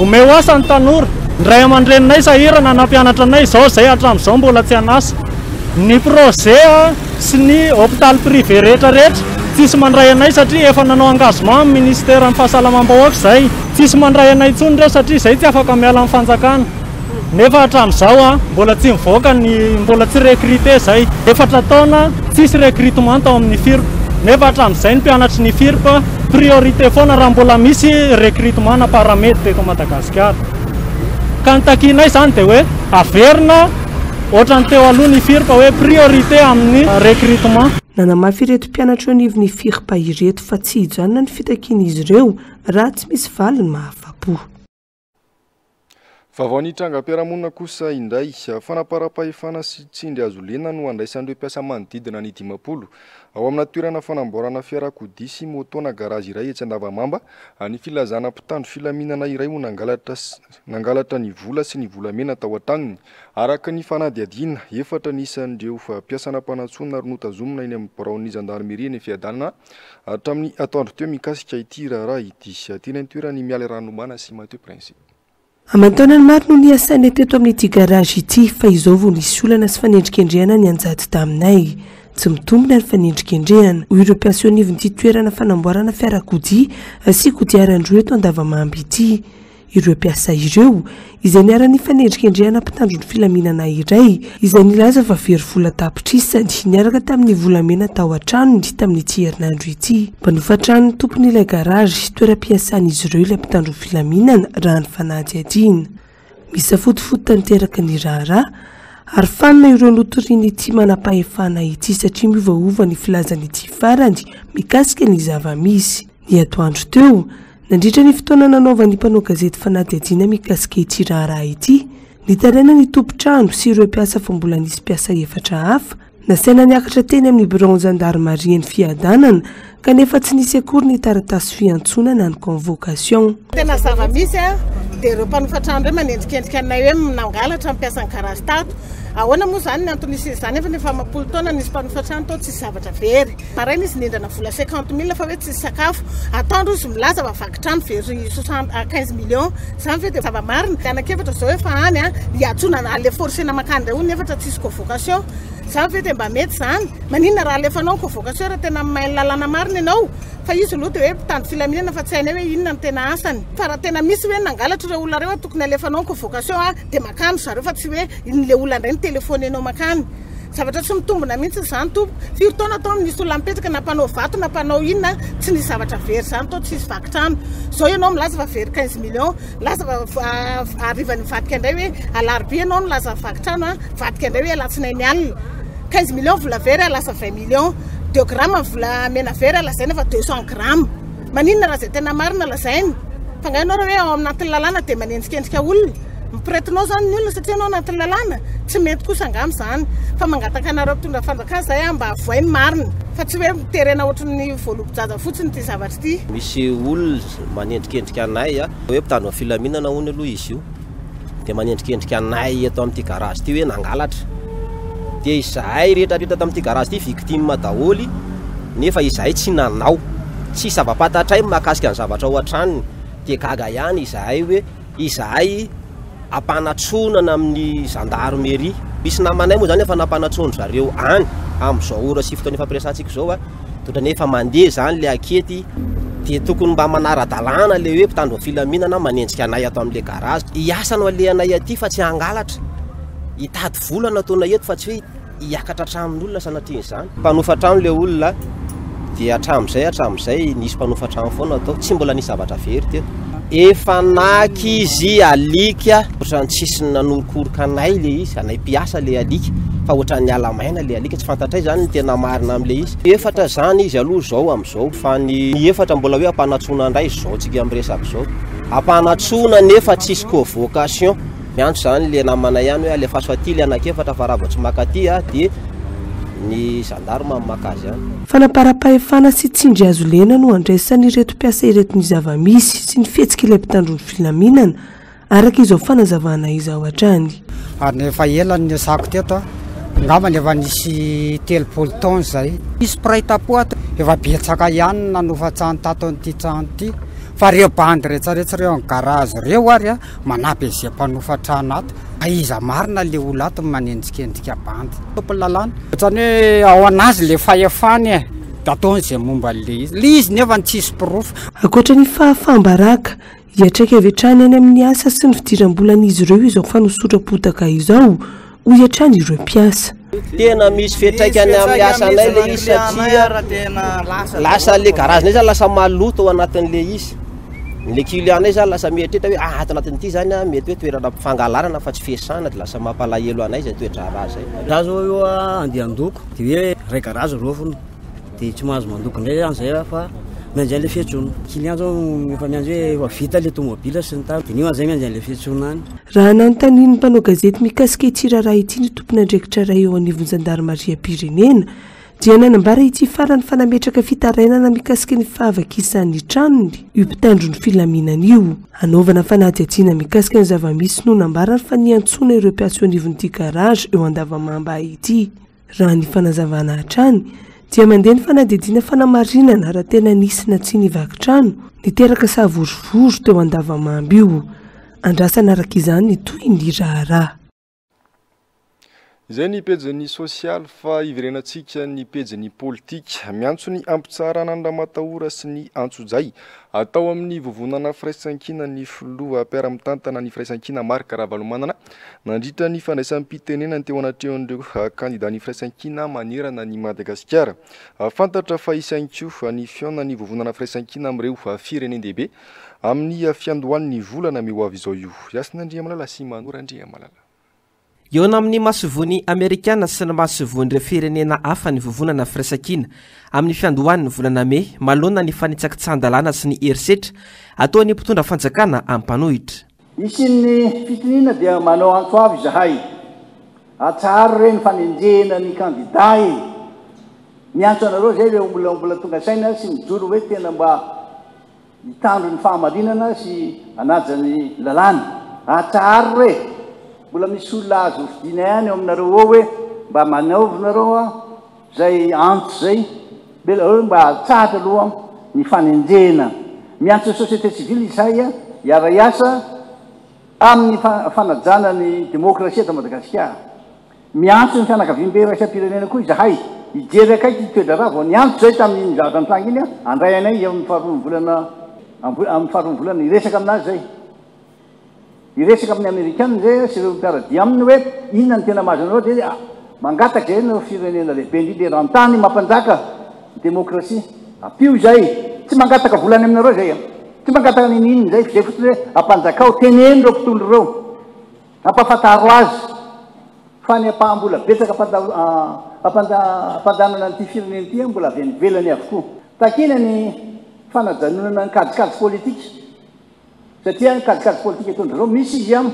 omeo asa ny tanora ndray aman-dreninay sahirana na mpianatra anay izao zay hatramin'izao mbola tsy anasa. Ny projet sy ny hôpital privé rehetrarehetra tsisy mandray anay satria efa nanao engagement amin'ny ministère amin'ny fahasalamam-bahoaka zay tsisy mandray anay intsony ireo satria zay tsy afaka miala amin'ny fanjakana nefa hatramin'izao a mbola tsy mivoaka mbola tsy recruté zay 4 taona tsisy recrutement tao amin'ny FIRP nefa hatramin'izay ny mpianatry ny FIRP priorité foana raha mbola misy recrutement na paramètre teto Madagasikara ka nitakinay zany dia hoe averina ohatrany teo aloha ny FIRP hoe priorité amin'ny recrutement. Nanamafy ireto mpianatra eo anivon'ny FIRP ireto fa tsy hijanona ny fitakian'izy ireo raha tsy misy valiny mahafa-po. Vaovao ny trangam-piarahamonina kosa indray fanaparam-pahefana sy tsindry azo lena no andraisan'ireo mpiasa manodidina ny 10 ao amina toerana fanamboarana fiarakodia sy moto na garazy iray etsy Andavamamba ny filazana mpitandro filaminana iray ho nangalatra ny vola sy ny volamena tao an-tagniny araka ny fanadihadiana 4 nisan'ireo mpiasana mpanatsona ary notazomina eny amin'ny baraon'ny gendarmerie ny fiadanana hatramin'ny atoandro teo mikasika ity raharaha ity teny an-toerany miala ranomana sy Mathieu Prince. Amantaonany maro no niasainy teto amin'ity garazy ity fa izao vao nisy olana sy fanendrikendrehana ny anjady taminay tsy mitombina ny fanendrikendrehana hoy ireo mpiasa eo anivon'ity toerana fanamboarana fiarakodia sy kodiaran-droa eto Andavamamba ity. Ireo mpiasa ireo izay niara-ny fanendrikendrehana mpitandro ny filaminana iray izay nilaza fa very vola tapitrisany niaraka tamin'ny volamena tao an-trano ny tamin'ity herinandro ity. Mba nofatrano ny tompon'ilay garazy toeram-piasan'izy ireo ilay mpitandro ny filaminana raha ny fanady adiana. Misafotifoty tanteraka ny raharaha ary fanina ireo notoriany ity manam-pahefana ity satria miovaova ny filazan'ity farany mikasika ny zava-misy. Ny atoandro teo nandritra ny fotoana nanaovan'ny mpanao gazety fanady adiana mikasika ity raharaha ity nitaraina ny tompo-trano sy ireo mpiasa fa mbola nisy mpiasa 4 hafa nasaina niakatra teny amin'ny bureau gendarmerie ny fiadanana kanefa tsy nisy akory ny taratasy fiantsonana ny convocation. Tena zava-misy dia ireo mpanofatrano ireo manendrikendrika anay hoe nangalatra mpiasa ny garazy tato ahoana moa zany ny anton'isy izany efa nefa 10 taona nisy mpanofatrano tao tsisy zavatra very maraina izy nindrana vola 50 000 fa hoe tsisy sakafo ataondro izy milaza fa vakitrano very 15 millions zany ve dia zava-marina anakefatra zao efa any hiatsonana le forcena makany ray ony efatra tsisy convocation zany ve dia mba mety zany maninona raha alefanao convocation raha tena mahay lalana marina ianao fa izy aloha dia hoe mpitandro filaminana fa tsy hainay hoe inona ny tena asany fa raha tena misy hoe nangalatra ireo olona reo tokony alefanao convocation dia makano zareo fa tsy hoe in'le olona ndray ny telefony ianao makany zavatra tsy mitombona mihitsy zany tompo firy taona tao nisy olona mipetraka na mpanao vato na mpanao inona tsy nisy zavatra very zany tao tsisy vakitrano zao ianao milaza fa very 15 millions laza fa arivany mivadika indray hoe alarobia ianao no laza vakitrano vadika indray hoe alatsinainy alina 15 millions vola very alasa 20 millions 2 grammes vola mena very alazaina fa 200 grammes maninona raha zay tena marina lazainy fa ngainao raha hoe ao amin'natin'ny lalàna dia manendrikendrika olona mipretinao zany ny olona satria anao anatin'ny lalàna tsy mety kosa angamy zany fa mangataka anareo mpitondra fanjakana zay mba avoainy marina fa tsy hoe miterena ohatran'ny voalobojaja fotsiny ty zavatra ty. Misy olona manendrikendrika anay hoe mpitandro filaminana hono aloha izy io dia manendrikendrika anay eto amin'ity garage ity hoe nangalatra dia izahay rehetrarehetra tamin'ity garage ity victime daholy nefa izahay tsy nanao tsy zava-pantatray mahakasika ny zavatra ao an-tranony dia gaga ihany izahay hoe izahay ampanatsonana amin'ny gendarmerie misy namanay moa zany efa nampanatsony zareo any amin'izao ora sy fotoana fampiresantsika zao a totra nefa mandeha zany le akety dia tokony mba manara-dalàna le hoe mpitandro filaminana manenjika anay ato amin'le garage hiasa no alehanay aty fa tsy hangalatra hitady volana ataona eto fa tsy hoe hiakatra tramin'olona sanatriany zany mpanofa trano le olona dia hatramin'izay nisy mpanofa trano foana atao tsy mbola nisy zavatra very teto efa naky izy alika ohatrany tsisy nanorokoroka anay le izy anay mpiasa le alika fa ohatrany alamaina le alika tsy fantatray zany ny tena marina amin'le izy efatra zany izy aloha zao amin'izao fa ny efatra mbola hoe ampanatsona indray zao tsika ami'resaka zao ampanatsona nefa tsisy convocation miantso zany le namana ihany hoe alefaso aty le anakefatra fa raha vao tsy makaty a dia ny gendarme makazy ihany fanaparam-pahefana sy tsindry azo lena no andraisany ireto mpiasa ireto ny zava-misy sy ny fihetsika ilay mpitandro ny filaminana araka izao fanazavana izao hatrany nefa elany ny sako teto ngambany efa nisy telopolo taona zay misy praitapoato efa betsaka ihany nanofa-tsany tato an'ity trano ity fa reo bandy rehetrarehetra reo ny garage reo ary a manampy izay mpanofa trano ato aiza marina le olo ato manendrikendrika bandy tompolalàna ohatrany hoe ao anazy le fahefany e da ataon'izay momba le izy nefa ny tsisy pirofo ankoatra ny fahafambaraka hiatraika avy hatrany any amin'ny asa sy ny fidiram-bolan'izy ireo izao fanosotra-potaka izao ho hiatrany ireo mpiasa tena misy fetraikany amin'ny asa anay le izy satria lasa le garage nay zany lasa maloto ao anatin'le izy le client-nay zany lasa mieritreritra hoe ato anatin'ity zany a mety hoe toerana mpifangalarana fa tsy fiasana dia lasa mampalahelo anay zay toetra raha zay raha zao eo andeha andoko dia hoe ray garage rofony dia tsy mahazo mandoko indray zany zay fa mianjay le fiatsoana client zao efa mianjo hoe efa vita le tomobile sy ny tany dia nio an'izay mianjay le fiatsoana any raha nanontany ny mpanao gazety mikasika ity raharaha ity ny tompona andraikitra ray eo anivon'ny zandarmaria-pirenena dia nanambara ity farany fanametraka fitarainana mikasika ny fahavakisany tranony io mpitandro ny filaminana io anaovana fanadihadiana mikasika ny zava-misy no nambarany fa niantsona ireo mpiasa eo anivon'ity garage eo andavamamba ity raha ny fanazavana hatrany dia mandeha ny fanadihadiana fanamarinana raha tena nisy na tsy nivakitrano niteraka savorovory teo andavamamba io andrasana araka izany ny toy ny raharaha izay ny pejiny sosialy fa iverenantsika ny pejiny politika miantso ny ampitsarana ny ramatahora sy ny antsojay atao amin'ny vovonana firaisankina ny filoha mpiara-mitantana ny firaisankina Marc Ravalomanana nandritra ny fandraisam-pitenenany teo anatrehan'ireo kandida ny firaisankina manerana ny Madagasikara fantatra fa isanko ny fiona ny vovonana firaisankina amin'ireo firenendehibe amin'ny fiandohan'ny volana meo avy izao io Yasinandria Malala sy Manorandria Malala eo na amin'ny masovony amerikana sy ny masovony firenena hafa ny vovonana firaisankina amin'ny fiandohan'ny volana me malona ny fanitsakitsan-dalàna sy ny herisetra ataony mpitondra fanjakana ampanohitra isin'ny fitinina dia manao antso avy izahay atsaro reny fanenjena ny kandida miantso anareo zay le mbola tonga saina sy mijoro hoe tena mba hitandro ny fahamarinana sy anajany lalàna atsaro re mbola misy olona azo fidina ihany eo aminareo ao hoe mba manaovinareo zay antso zay mba tsara aloha ny fanenjena miantso société civile izay hiara-iasa amin'ny fanajana ny démocratie eto Madagasikara miantso ny fianakaviam-be raisam-pirenena koa izahay hijery akaiky toedra raha vao niantso zay tamin'ny zavatra mitrangy iny andray anay amin'ny faharoa volana iresaka aminazy zay iresaka amin'ny amerikana zay sy ireo mpiaradia aminy hoe inona ny tena mahazo anareo dia mangataka zay no firenena lehibe indrindra eran-tany mampanjaka démocratie apio zay tsy mangataka volany aminareo zay tsy mangataka nininy zay zay fotsiny hoe ampanjakao teneny reo mpitondro reo ampafantaro azy fa ny ampahambola betsaka ampanjanana nyity firenena ity mbola avenivelany avokoa takina ny fanajanonana ny kadikady politika satria kadikady politika etondra reo misy izy am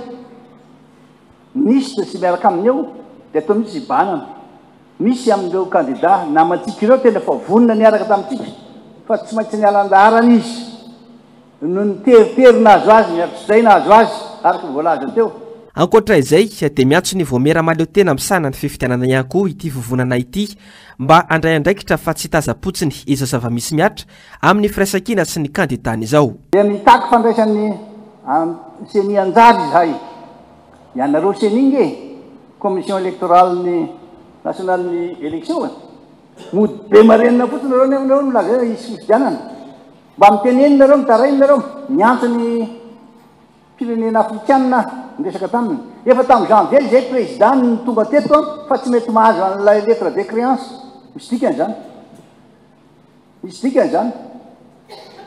misy de sy miaraka aminy eo de atao misy ibanana misy amin'ireo kandida namantsika ireo tena fa vonona niaraka tamintsika fa tsy maintsy nialan-daharana izy no ny teritery nahazo azy miaraka zay nahazo azy araka voalazany teo ankoatra izay dia miantso ny voamera maleo tena misana ny fifidianana ihany koa ity vovonana ity mba andray andraikitra fa tsy taza-potsiny iza zava-misy miatra amin'ny firaisan-kina sy ny kandidany izao. Dia mitaky fandraisan'ny seni anjary izahay ianareo seninge commission électorale ny national ny élection mody be marenina fotsiny nareo nareo milaza isy fifidianana mba mitenenina reo mitaraina reo miantso ny firenena afrikanina ndresaka taminy efa tamin'ny janvier zay président ny tonga teto fa tsy mety mahazo an'ilay lettre de créance misy dikany zany misy dikany zany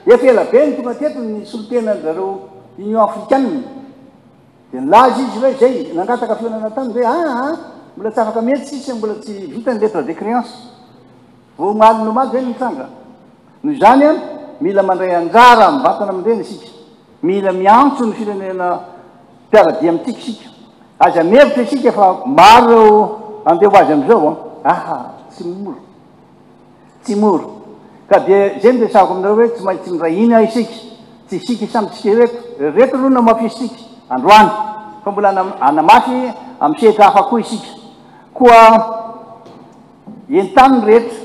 efa ela be ny tonga teto ny solotena zareo union africaine dia nilaza izy hoe zay nangataka fionana tany hoe mbola tsy afaka mety sisy mbola tsy vita ny lettre de créance vo malino mazy zay mitsanga noho izany a mila mandray anjara mivatana amindreny isika mila miantso ny firenena mpiaradia amintsika isika aza mevitra isika fa maro andeha ho azy am'izao tsy moro ka dia zay ndresako aminareo hoe tsy maintsy miray iny isika tsy isika samytsika reto aloha namafisitsika androany fa mbola anamafy amin'ny setra hafa koa isika koa entany rehetra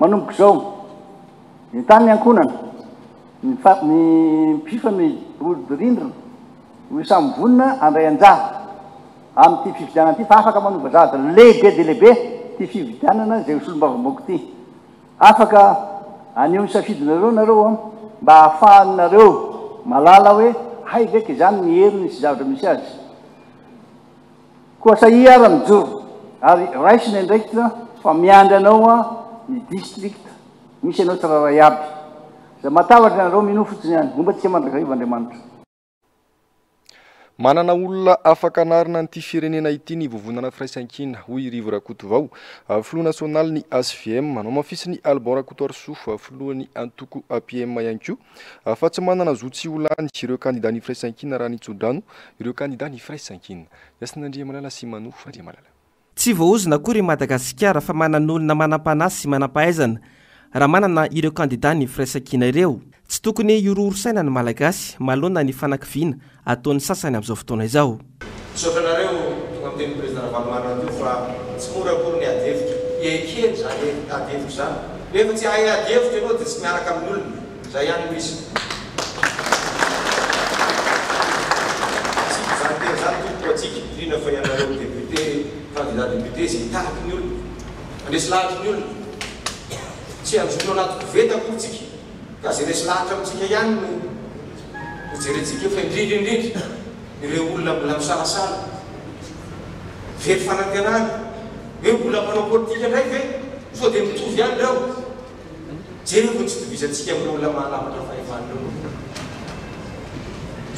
manomboka zao entany ny ankonana ny fifa ny olodirindrina ho samy vonina andray anjara amin'ity fividianana ty fa afaka manova zahatra lehibe de lehibe ty fividianana zay solom-bavamoko ty afaka aneo ny safidinareo nareo mba ahafahanareo malala hoe hay veky zany mieriny sy zavatra misy azy koa saia ara mijoro ary raisiny ndraikitra fa miandry anao ny district misy anao tsiraray aby za matavatra nareo mino fotsiny ihany momba tsika mandrakariva andriamanitra. Manana olona afaka anarina n'ity firenena ity ny vovonana firaisan-kina hoy Rivo Rakotovao, filoha nasionaly ny ASVM, manao mafisy ny Albon Rakoto Arsoufo, filohan'ny antoko APM ihany koa, fa tsy manana zotsy olany ireo kandida ny firaisan-kina raha nitsodrano ireo kandida ny firaisan-kina. Yasin'Andriamalala sy Manofo Andriamalala. Tsy voaozina kory Madagasikara fa manan'olona manam-panasy sy manam-pahaizana raha manana ireo kandida ny firaisan-kina ireo. Tsy tokony iororosaina ny malagasy malona ny fanakiviana ataon'ny sasany amin'izao fotoana izao. Sofranareo tonga amin'ny teny président Ravalomanana io fa tsy mora akory ny adihevitra. Ekeny zany adihevitra zany. Rehefa tsy hay adihevitra ianao dia tsy miaraka amin'olona. Zay ihany misy. Zany tena zany tompoko atsika indrindra fa ianareo député, candidat député zay hitahaky ny olona. Andresy lahatra ny olona. Tsy anjono anaty koveta akory tsika. Ka zay resy lahatra amintsika ihany no jerentsika fa indrindra ireo olona mbola misalasala very fanantenana hoe mbola manao politika ndray ve sao dia mitovy ihany reo jery vo tsy tovisantsika amin'ireo olona mahalavatra fahefanireo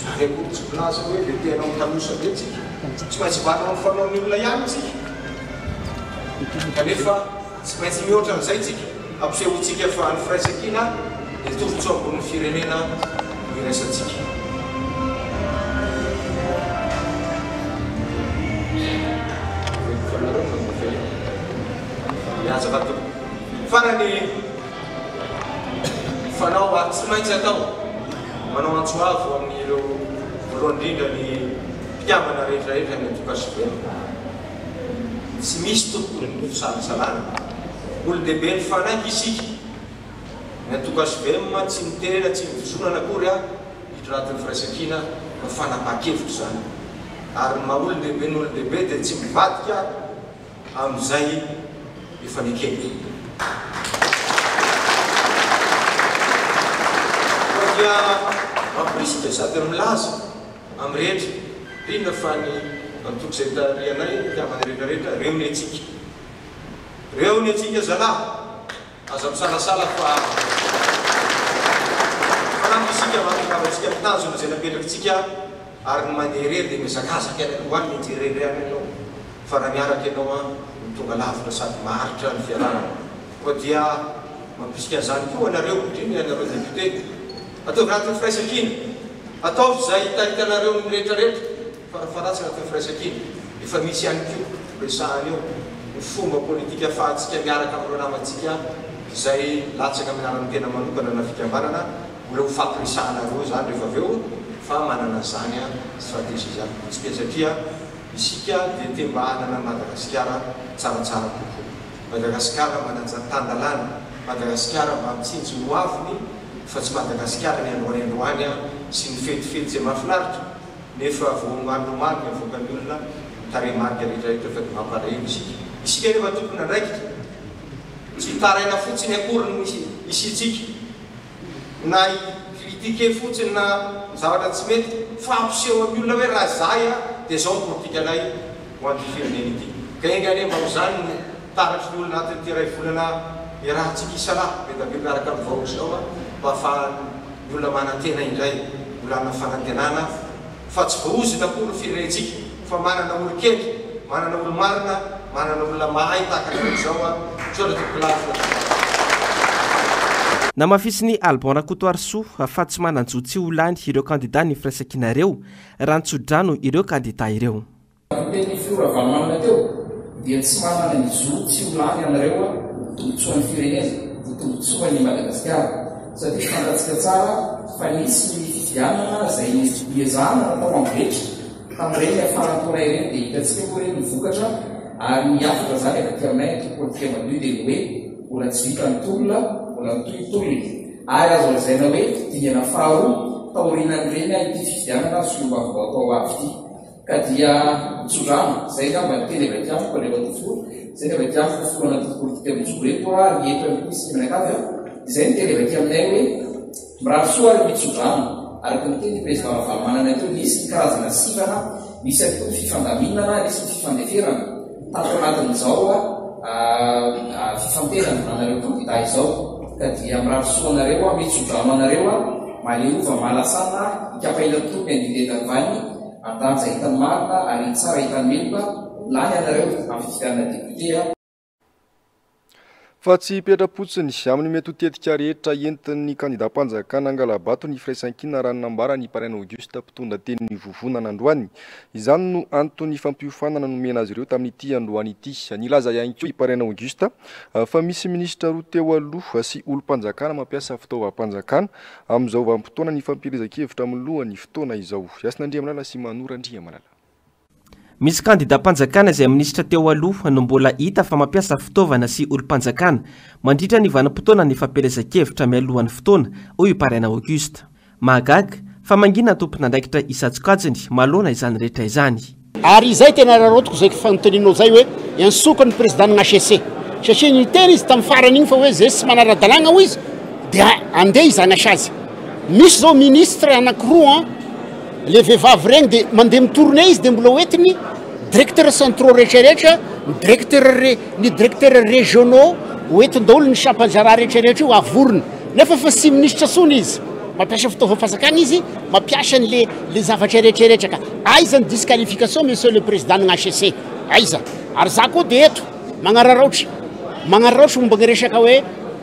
zany akory tsy milaza hoe le tenao mitanosa be tsika tsy maintsy vatana mifanaon'ny olona ihany tsika kanefa tsy maintsy mihoatra n'izay tsika ampisehotsika fa ny firaisan-kina dia tovotso ambony firenena iraisantsika. Farany fanao tsy maintsy atao manao antsoavo amin'ireo voalohany indrindra ny mpitiavana rehetrarehetra ny atokasiveny tsy misy tompony ny fisalasalana olo-dehibe ny fanaiky isika ny atokasivema tsy miterena tsy mivozonana akory hiditra anatin'ny firaisan-kina no fanapa-kevitra zany ary maha olo-dehibe ny olo-dehibe dia tsy mivadika amin'izay efa nikely. Dia mampirisy dia sady milaza amin'ny rehetra indrindra fa ny antoko izay tarianay mitiavana rehetrarehetra reo ny atsika. Reo ny atsika zalahy aza misalasala fa fanampy isika mampikavatsika mitanjona izay napetrakintsika ary ny mandeha rery dia mizakazaka any hoany mijerery any ianao fa raha miaraka ianao tonga lavitra sady maharitra ny fiarahana. Koa dia mampisika an'izany koa anareo indrindra anareo député ataovy anatin'ny firaisan-kina ataovy zay hitahitanareo ny rehetrarehetra farafaratsy anatin'ny firaisan-kina efa misy ihany koa resahany eo ny fomba politika ahafahantsika miaraka amin'ireo namantsika izay latsaka amin'ny anarany tena manokana na fikambanana mbola ho fampiresahanareo zany rehefa aveo fa manana zany a stratégie zany tsy be satria isika dia temba hanana Madagasikara tsaratsara kokoa. Madagasikara manajatandalana, Madagasikara mamitsinjo ny hoaviny fa tsy Madagasikara ny androany a sy ny fetifety zay mahafinaritra nefa voamandomany avoaka ny olona taremarika rehetrarehetra fa mampalahelo isika nefa tokony andraikitra tsy taraina fotsiny akory isitsika na kritike fotsiny na zavatra tsy mety fa ampiseho amin'ny olona hoe raha zay a dia zao ny politika anay ho anty firenena ity ka engane mba ho zany no taratry ny olona anatin'ny ty ray volana irahantsika isalahy mety miaraka amin'ny vahoaka zao a mba ahafahan'ny olona manantena indray olana fanantenana fa tsy voaozina akory ny firenentsika fa manana olo kely manana olo marina manana olona mahay tahaka zao a namafisiny Albon Kotoarsoa fa tsy mananjo tsy olany ireo kandida ny firaisakinareo rantsodrano ireo kandida ireo. Teny fioravanana teo dia tsy manana ny zo tsy olany anareo tombotsoan'ny firenena tombotsoan'ny Madagasikara satria fantatsika tsara fa nisy ny fifidianana izay niezahana natao ambetra tamin'ireny afarantaona ireny dia hitatsika moa ireny nivokatra ary miafatra zany avy aminay politika madio dia hoe mbola tsy vita ny tolona mbola mitohitolony ary azo lazaina hoe dingana faharoa taorinan'ireny ity fifidianana solombavibaoko ao avy ity ka dia mitsodrano zay ngamba ny teny avy aty amiko rehefa tofolo zay ny avy aty amiko folo anaty politika mitsoreto ary mieto misy minakavy izay ny teny avy aty aminay hoe mirary soa ary mitsodrano araky ny teny président Ravalomanana teo nisy ny karazana sivana misy atao fifandaminana nisy ny fifandeferana tato anatin'izao fifantenana anareo kandida izao ka dia mirary soa anareo mitsodrano anareo maleova malasana ikapaina tompy andindetany vany andanja hitany marina ary tsara hitany meloka lany anareo amin'ny fifidianana député. Fa tsy hipetra-potsiny amin'ny mety ho tetika rehetra entin'ny kandidam-panjakana Angalabato ny firaisan-kina raha nambara ny Parrain Auguste mpitondra teny vovonana androany. Izany no antony fampiofanana nomena azy ireo tamin'ity androany ity. Nilaza ihany koa i Parrain Auguste fa misy minisitra roa teo aloha sy olo-panjakana mampiasa fitaovam-panjakana amin'izao vanim-potoana ny fampielezan-kevitra amin'ny lohan'ny fotoana izao. Yasin'Andriamalala sy Manora Andriamalala. Misy kandida-panjakana izay minisitra teo aloha no mbola hita fa mampiasa fitaovana sy olo-panjakana mandritra ny vanim-potoana ny fampielezan-kevitra mialohan'ny fotoana hoy Parrain Auguste. Mahagaga fa mangina tompon'andraikitra Isatsokajiny malona izany rehetra izany. Ary izay tena rarotiko zay fanontanianao zay hoe iansoko ny président HCC satria ny tena izy tamin'ny farany igny fa hoe zay sy manara-dalàna ho izy dia andeha izany asazy. Misy zao ministre anankiroa le vehivavy regny dia mandeha mitourné izy dia mbola hoentiny directeur centraux rehetrarehetra ny directeur régionaux hoentiny daholo ny champanjara rehetrarehetra io avorony nefa fa sy ministre sony izy mampiasa fitaovam-panjakana izy mampiasa le zavatra rehetrarehetra ka aiza ny disqualification monsieur le président ny HCC aiza ary za koa dia eto magnararaotry momba ny resaka hoe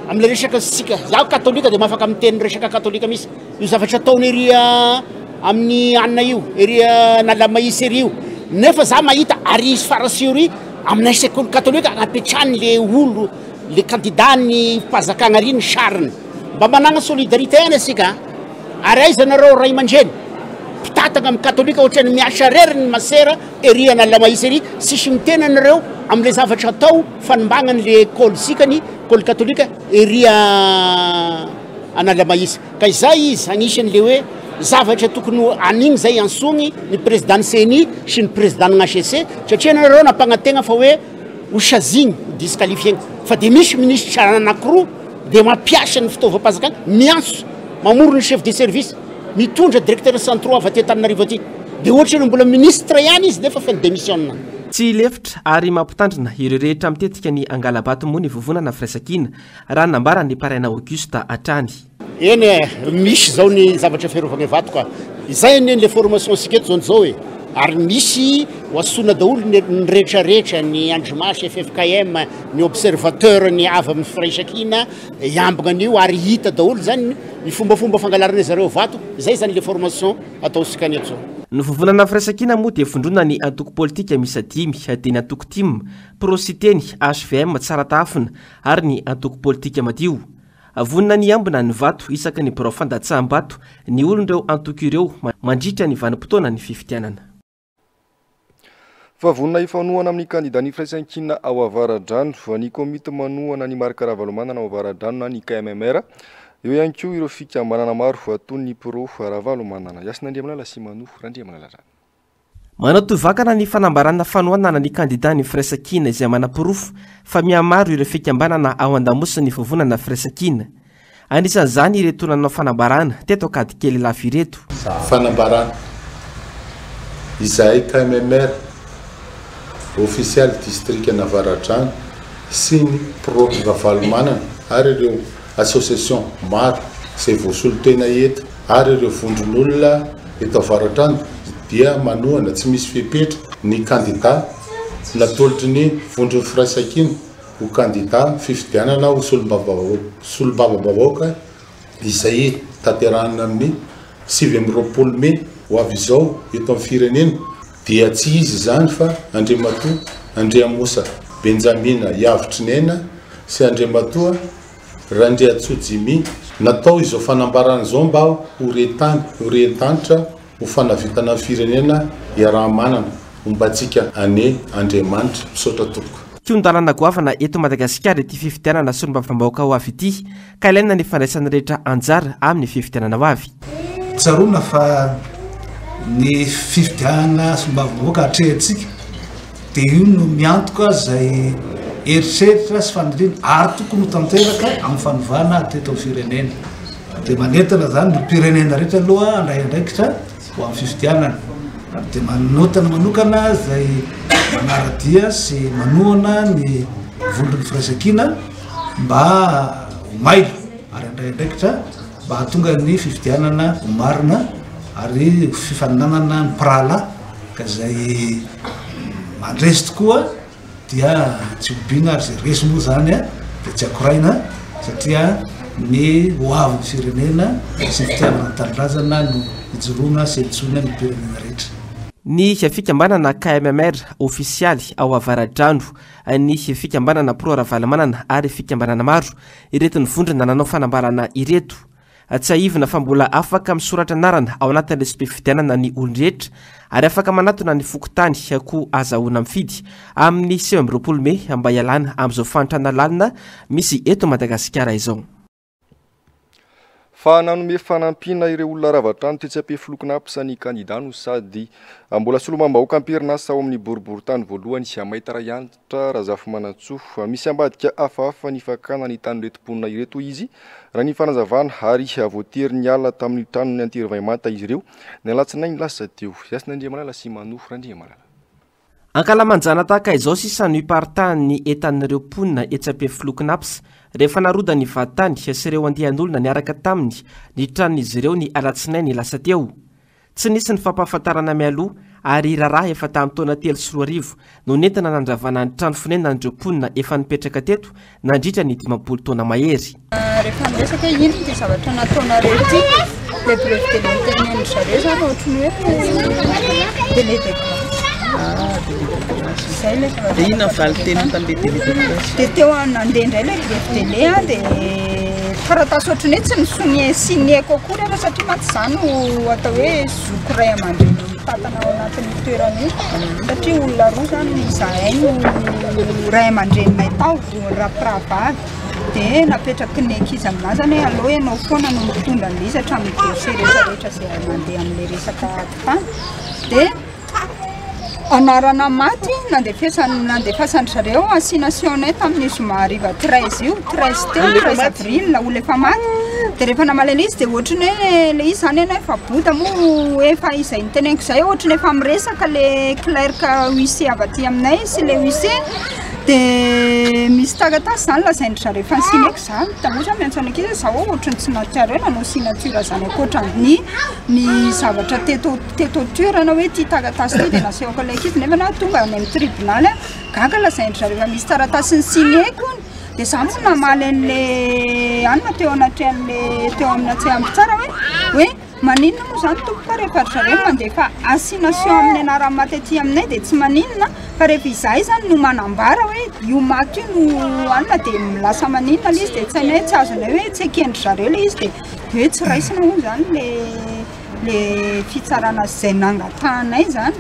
amin'le resaka sika zaho katolika dia mafaka miteny resaka katolika misy io zavatra ataony ery amin'ny anna io ery nalamaisy ery io nefa za mahita ary izy farasiori aminay sekoly katolika apetrany le olo le candidat ny mpanjakana ary ny sariny mba manana solidarité any asika ary aiza nareo ray aman-dreny mpitatana amin'ny katolika ohatrany miasa reriny masera ery nalamaisy ery sisy mitena anareo amin'le zavatra atao fanimbagnany le école sikany école katolika ery analamaisy ka izay izy anisan'le hoe zavatra tokony anigny zay ansogny ny président CENI sy ny président HCC satria nareo nampagnatena fa hoe osazigny disqualifié fa dia misy ministre anankiroa dia mampiasa ny fitaovam-panjakana mianso mamoro ny chef de service mitondra directeur centraux avy aty Antananarivo aty dia ohatra ny mbola ministre ihany izy nefa fa ny démissionna. Tsy lefitra ary mampitandrina ireo rehetra mitetika ny Angalabato moa ny vovonana firaisan-kina raha nambara ny Parrain Auguste hatrany. Eny misy zao ny zavatra fiarovana vato ka izay ny le formation siketo zao hoe ary misy hoasona daholo ny rehetrarehetra ny andromasy FFKM ny observateur ny avy amin'ny firaisan-kina iambagna an'io ary hita daholo zany ny fombafomba fangalarana zareo vato izay zany le formation atao sikaneto zao. Ny vovonana firaisan-kina moa dia vondrona ny antoko politika misy 5 dia ny antoko tim prositeny HVM tsara tafina ary ny antoko politika madio. vonina ny ambina ny vato isaka ny birao fandatsaham-bato ny olon'ireo antoky ireo mandritra ny vanim-potoana ny fifitianana. Fa vonina ifanohana amin'ny kandida ny firaisan-kina ao Avaradrano fa ny komite manohana ny marika Ravalomanana ao Avaradrano na ny KMMR eo ihany koa ireo fikambanana maro atony ny pro Ravalomanana. Yasina Andriamalala sy Manoho Randriamalala. Manao tovakana ny fanambarana fanohanana ny kandida ny firaisan-kina izay manam-pirofo fa mihamaro ireo fikambanana ao an-damosina ny fivonana firaisan-kina. Anisan'izany ireto nanao fanambarana teto akady kely lafo ireto. Fanambarana izay KMMR official district Avaradrano sy ny pro Ravalomanana ary ireo association maro izay voasolo-tena eto ary ireo vondron'olona eto Avaradrano dia manohana tsy misy fipetra ny kandida natolotry ny vondron'ny firaisan-kina ho kandida fifidianana ho solom-bava-bahoaka izay tanterahana amin'ny 20 Mai ho avy izao eto amin'ny firenena dia tsy izy zany fa Andriamatoa Andriamosa Benjamina Yavitrinena sy Andriamatoa Randriatsojimy natao izao fanambarana izao mba ho rentanitra ho fanavitana ny firenena iaraha-manana ombantsika ane Andriamanitra misaotra tompoko. Kiondalana goavana eto Madagasikara ity fifidianana solombavam-bahoaka ho avy ity ka ilaina ny fandraisana rehetra anjara amin'ny fifidianana ho avy. Tsaroana fa ny fifidianana solombavam-bahoaka hatrehantsika dia io no miantoka izay eritreritra sy faniriana ary tokony ho tanteraka amin'ny fanovana teto amin'ny firenena. Dia manentana zany ny firenena rehetra aloha andraiandraikitra ho amin'ny fifidianana. Dia manotana manokana izay manaradia sy manohana ny vondron'ny firaisan-kina mba ho mailo ary andraiandraikitra mba hahatonga ny fifidianana ho marina ary fifaninanana ny prala ka izay mandresy tokoa dia tsy hobiana ary izay resy moa zany dia tsy akoraina satria ny hoavin'ny firenena sy fitiavana ny tanindrazana no hijoroana sy hitsoina ny firenena rehetra. Ny fikambanana KMMR ofisialy ao Avaradrano, ny fikambanana pro Ravalomanana ary fikambanana maro ireto ny vondrona nanao fanambarana ireto. Tsy aivina fa mbola afaka misoratra anarana ao anatin'ny fifidianana ny olon-drehetra ary afaka manatona ny fokotany ko azahoana mifidy amin'ny 20 Mai mba ialana amin'izao fantrana lalina misy eto Madagasikara izao. Fa nanome fanampiana ireo olona Ravatrano tetsy ampefolokinampisa ny kandida no sady mbola solomam-bahoaka amperinasa ao amin'ny boriboritany voalohany sy Amaitra Yantra Razafy Manantsoa misy ambadika hafahafa ny fakana ny tany retom-ponina ireto izy raha ny fanazavana ary voatery ny ala tamin'ny trano ny Antirivaiamanta izy ireo ny alatsinainy lasa teo. Yasina Andriamalala sy Manoho Randriamalala. Ankalamanjana tahaka izao sisa ny partahan'ny etan'ireo mponina etsy ampefolokinampisa rehefa naroda ny vatany sy ireo andian'olona niaraka taminy ny tranon'izy ireo ny alatsinainy lasa teo. Tsy nisy ny fampahafantarana mialoha ary raharaha efa tamin'ny taona 3 no nentina nandravana ny trano fonenana andreo mponina efa nipetraka teto nandritra ny 50 taona mahery. Rehefa miresaka ino dia zavatra nataonareo ity le brevet de l'internel zareo zany ohatrany hoe délai de grâce. Dia ina valy tena tambe délai de grâce. Dia teo nandeha indray le brevet délai dia taratasy ohatrany hoe tsy nisinyeko akory ara satria maty zany no atao hoe zoko ray aman-dreny mitantana ao anatin'ny toerana io satria olona roa zany izahay no ray aman-drenynay tao rapiravavy dia napetraky ny ankizy aminazy zany hoe aloha ianao foana no mitondra an'ilay izy hatramin'ny dossier rehetrarehetra izay mandeha amin'ilay resaka tany dia anarana maty nandefasany zareo assignation-nay tamin'ny zoma hariva 13 io 13 teo 13 avril olona efa maty dia rehefa namalala izy dia ohatrany hoe le izy zany ianao efa bota moa efa izay niteneniko izay ohatrany efa miresaka le clerc huissier avy aty aminay sy le huissier dia misy taratasy zany lazaindry zareo efa nisineko zany tamotra miantsona ankizy zaho ohatrany tsy natsiaro hoe nanao signature zany akoatrany ny zavatra teto toerana hoe ty taratasy ty dia nasehoko ilay ankizy nefa na tonga any amin'ny tribunal gaga lazaindry zareo efa misy taratasy ny sineko dia za moa namaly an'le anina teo anaty an'le teo amina tsy ampy tsara hoe maninona moa zany tompoka rehefa zareo mandeha fa assignation amin'ny anarany maty aty aminay dia tsy maninona fa rehefa izahay zany no manambara hoe io maty io no anina dia milasa maninona le izy dia tsy hainay tsy azonay hoe tsy ekendry zareo le izy dia hoe tsy raisina hoy zany le fitsarana izay nangatanay zany.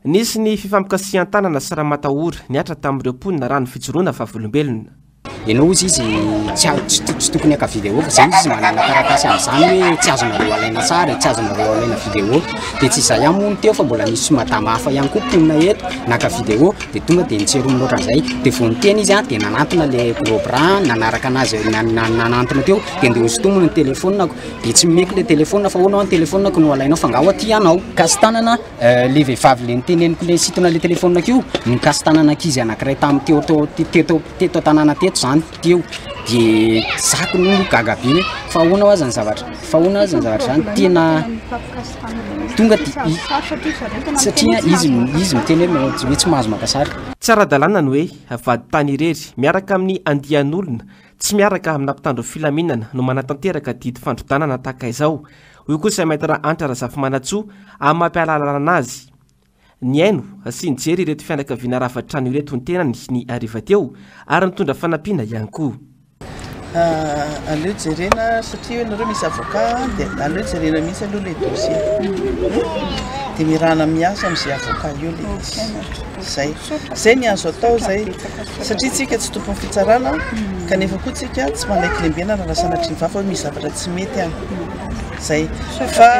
Nisy ny fifampikasihan-tanana sy raha matahory niatra tamin'ireo mponina rano fijoroana vavolombelona. Ianao izy tsy tokony aka vidéo fa zany izy manana taratasy amin'izany hoe tsy azonareo alaina tsara tsy azonareo alaina vidéo dia tsy izay ihany moa no teo fa mbola nisy matama hafa ihany koa mponina eto naka vidéo dia tonga dia nitseromy loatra izay dia vao niteny izy dia nanantona le gros bras nanaraka anazy nanantona teo dia ndeha hosintomony ny telefonako dia tsy meky le telefona fa hoanao ny telefonako no alainao fa ngao aty ianao kasy tanana le vehivavy le niteneniko le sitona le telefonako io nikasy tanana ankizy anankiray tamin'ny teto tanàna teto zany teo dia zako no gagabe hoe fa ahoana aza ny zavatra fa ahoana aza ny zavatra zany tena tonga satria izy miteny hoe tsy mahazo maka sary. Tsy ara-dalàna ny hoe vady tany irery miaraka amin'ny andian'olona tsy miaraka amina mpitandro filaminana no manatanteraka didy fandrodanana tahaka izao. Io kosa maitara antra Razafy Manatsoa amin'ny mampialalana azy. Ny aino sy nijery ireto fianakaviana ravatrano ireto ny tenany ny ariva teo ary nitondra fanampiana ihany koa. Aleo jerena satria hoe nareo misy avocat dia aleo jerena mihitsy aloha le dossier dia mirana miasa amin'izay avocat io le izy zay ny azo atao zay satria tsika tsy tompon'ny fitsarana kanefa koa tsika tsy manaiky lembena raha sanatry ny vafa hoe misy zavatra tsy mety any zay fa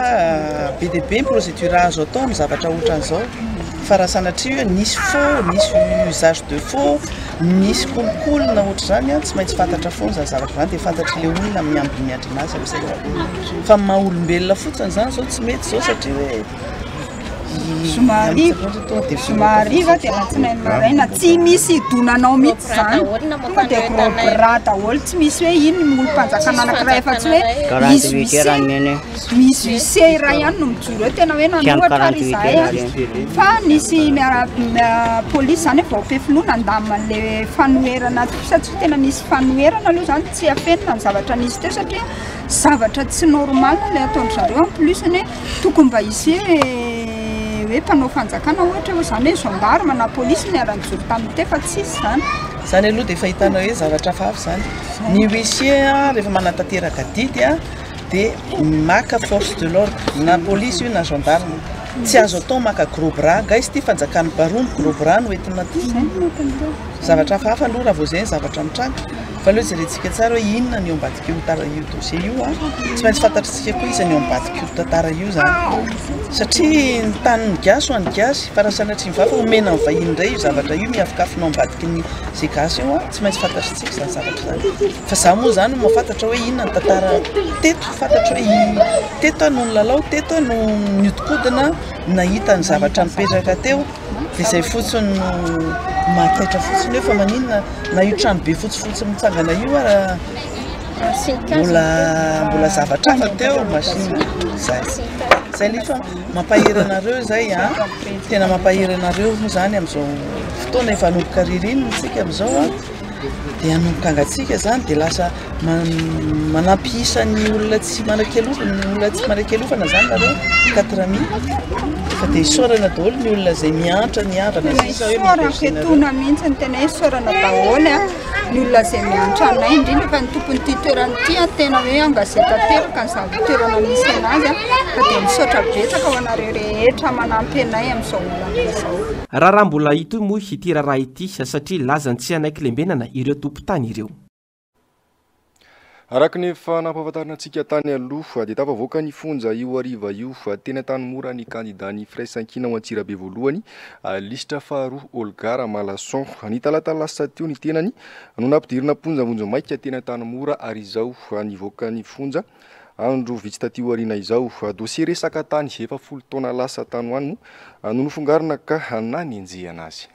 be dia be ny procédure azo atao amin'ny zavatra ohatran'izao fa raha sanatria hoe nisy faux nisy usage de faux nisy kolokolona ohatra zany tsy maintsy fantatra foana zany zavatra zany dia fantatry le olona miamby miandry anazy amin'izay fa maha-olombelona fotsiny zany zao tsy mety zao satria hoe somariva dia anatinay maraina tsy misy donanao mihitsy zany tonga dia gros bras daholo tsy misy hoe ino ny olo-mpanjakana anankiray fa tsy hoe misy huissier iray ihany no mijoro hoe tena hoe nanohatra ry izahay fa nisy polisy zany hoe vaopefinoana andamin'le fanoherana satria tena nisy fanoherana aloha zany tsy afenina ny zavatra nisy teo satria zavatra tsy normal le ataony zareo en plus ny tokony mba isy hoe mpanao fanjakana ohatra hoe zany hoe gendarme na polisy niara-nijoro tamin'ny te fa tsisy zany zany aloha dia efa hitanao hoe zavatra fafy zany ny huissier rehefa manatanteraka didy dia maka force de l'ordre na polisy io na gendarme tsy azo atao maka gros bras nga izy ty fanjakany baromy gros bras no entina zavatra fafa aloha raha vao zay ny zavatra mitranga fa aloha jerentsika tsara hoe inona ny eo ambadika io tara io dossier io tsy maintsy fantatritsika koa izy ny eo ambadika io tantara io zany satria ny tany ny gasy ho any gasy fa raha sanatry ny vafa omena ny vahiny indray io zavatra io miafikafinao ambadika ny zay gasy io tsy maintsy fantatritsika zany zavatra zany fa za moa zany mahafantatra hoe inona ny tantara teto fantatra hoe teto no ny lalao teto no niodikodina nahita ny zavatra nipetraka teo dia zay fotsiny no mahataitra fotsiny hoe fa maninona na io trano be fotsifotsy mitsangana io raha mbola zavatra hafa teo machine zay lefa mampahery anareo zay tena mampahery anareo moa zany amin'izao fotoana efa hanomboka ririny tsika amin'izao dia hanomboka angatsika zany dia lasa manampisa ny olona tsy manakelofana zany nareo 4000 fa dia isorana daholo ny olona zay miantra soraketona mihitsy ny tena hoe sorana daholo ny olona zay miantra anay indrindra fa ny tompony ty toerany ty tena hoe angazeta teraka ny zavatoerana misy anazy fa dia misaotra betsaka ho anareo rehetra manampy anay amin'izao olana izao raha mbola ito moa ity raharaha ity satria lazany tsy anaiky lembenana ireo tompotany ireo. Araka ny efa nampahafantarinantsika tany aloha dia tafavoaka ny fonja io ariva io teny tany mora ny kandida ny firaisan-kina ho Antsirabe voalohany lisitra faharoa Olgara Malason ny talata lasa teo ny tenany no nampidirina ponjavonjo maika teny tany mora ary izao nivoaka ny fonja andro vitsy taty aoriana izao dossier resaka tany efa 10 taona lasa tany hoany no nofongarina ka nany enjehana azy.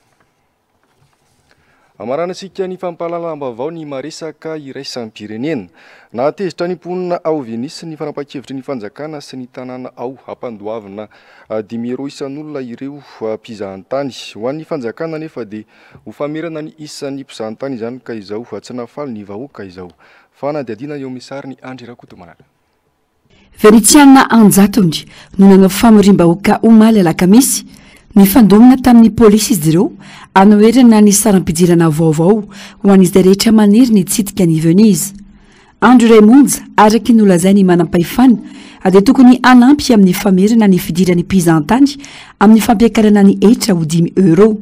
Amaranantsika ny fampahalalam-baovao ny maresaka iraisampirenena natezitra ny mponina ao Venisy ny fanapakevitry ny fanjakana sy ny tanàna ao ampandoavina 10 isan'olona ireo mpizahan-tany ho an'ny fanjakana nefa dia ho famerana ny isan'ny mpizahan-tany izany ka izao tsy nafaly ny vahoaka izao fa nadiadiana eo amin'ny sary ny Andry Rakotomanala. Venitiana anjatony no nanao famorim-bahoaka omaly alakamisy nifandomina tamin'ny polisy izy ireo anoerana ny saram-pidirana vaovao ho an'izy rehetra maniry ny tsitika ny Venise. Andrew Raymonds araky nolazainy manam-pahefana dia tokony anampy amin'ny famerina ny fidirany mpizantany amin'ny fampiakarana ny etra ho €5.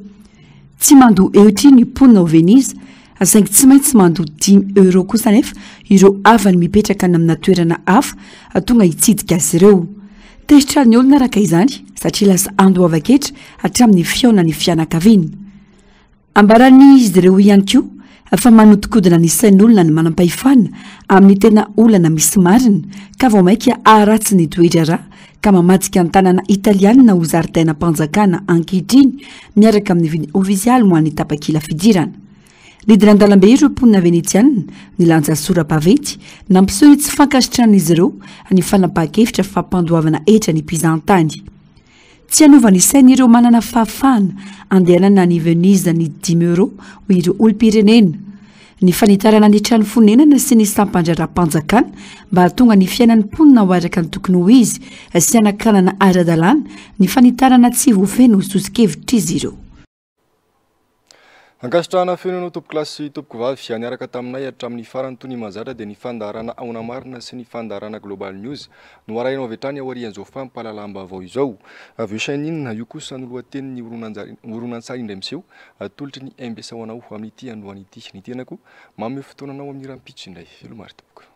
Tsy mandoa eotry ny mponina ao Venise saingy tsy maintsy mandoa €10 kosa nefa ireo avany mipetraka amina toerana hafa tonga hitsidika azy ireo. Tesitra ny olona raka izany satria lasa andoavaketra hatramin'ny fiaonany fianakaviana. Ambarany izy ireo ihany koa fa manotikodina ny sain'olona ny manam-pahefana amin'ny tena olana misy marina ka vao maika aratsy ny toetra ra ka mamadika ny tanàna italiana ho zaridaina mpanjakana ankehitriny miaraka amin'ny viny ofisialy ho an'ny tapakila fidirana. Lidina an-dalambe ireo mponina venetiana nilanja sora-pavety nampiseho tsy fankasitran'izy ireo ny fanapahan-kevitra fampandoavana etra ny mpizantany. Tsy anova ny sainy ireo manana fahafahana andehanana ny Venise ny €10 ho ireo olom-pirenena. Ny fanitarana ny trano fonenana sy ny sampandraram-panjakana mba hahatonga ny fiainan'ny mponina ho araka ny tokony ho izy sy anakanana ara-dalàna ny fanitarana tsy voafeny ho sosikevitra izy ireo. Ankasitrahana fenonao tompoko klasy tompoko vavy niaraka taminay hatramin'ny farany toy ny mazatra dia ny fandaharana aona marina sy ny fandaharana Global News no arahinao avy hatrany ao arian'izao fampalalambavao izao. Avy eo sain'inona io kosa no lohatenin'ny horonan-tsary indray miseho atolotry ny MBS ho anao amin'ity androany ity. Ny tenako mamy fotoananao amin'ny rampitso indray. Velomary tompoko.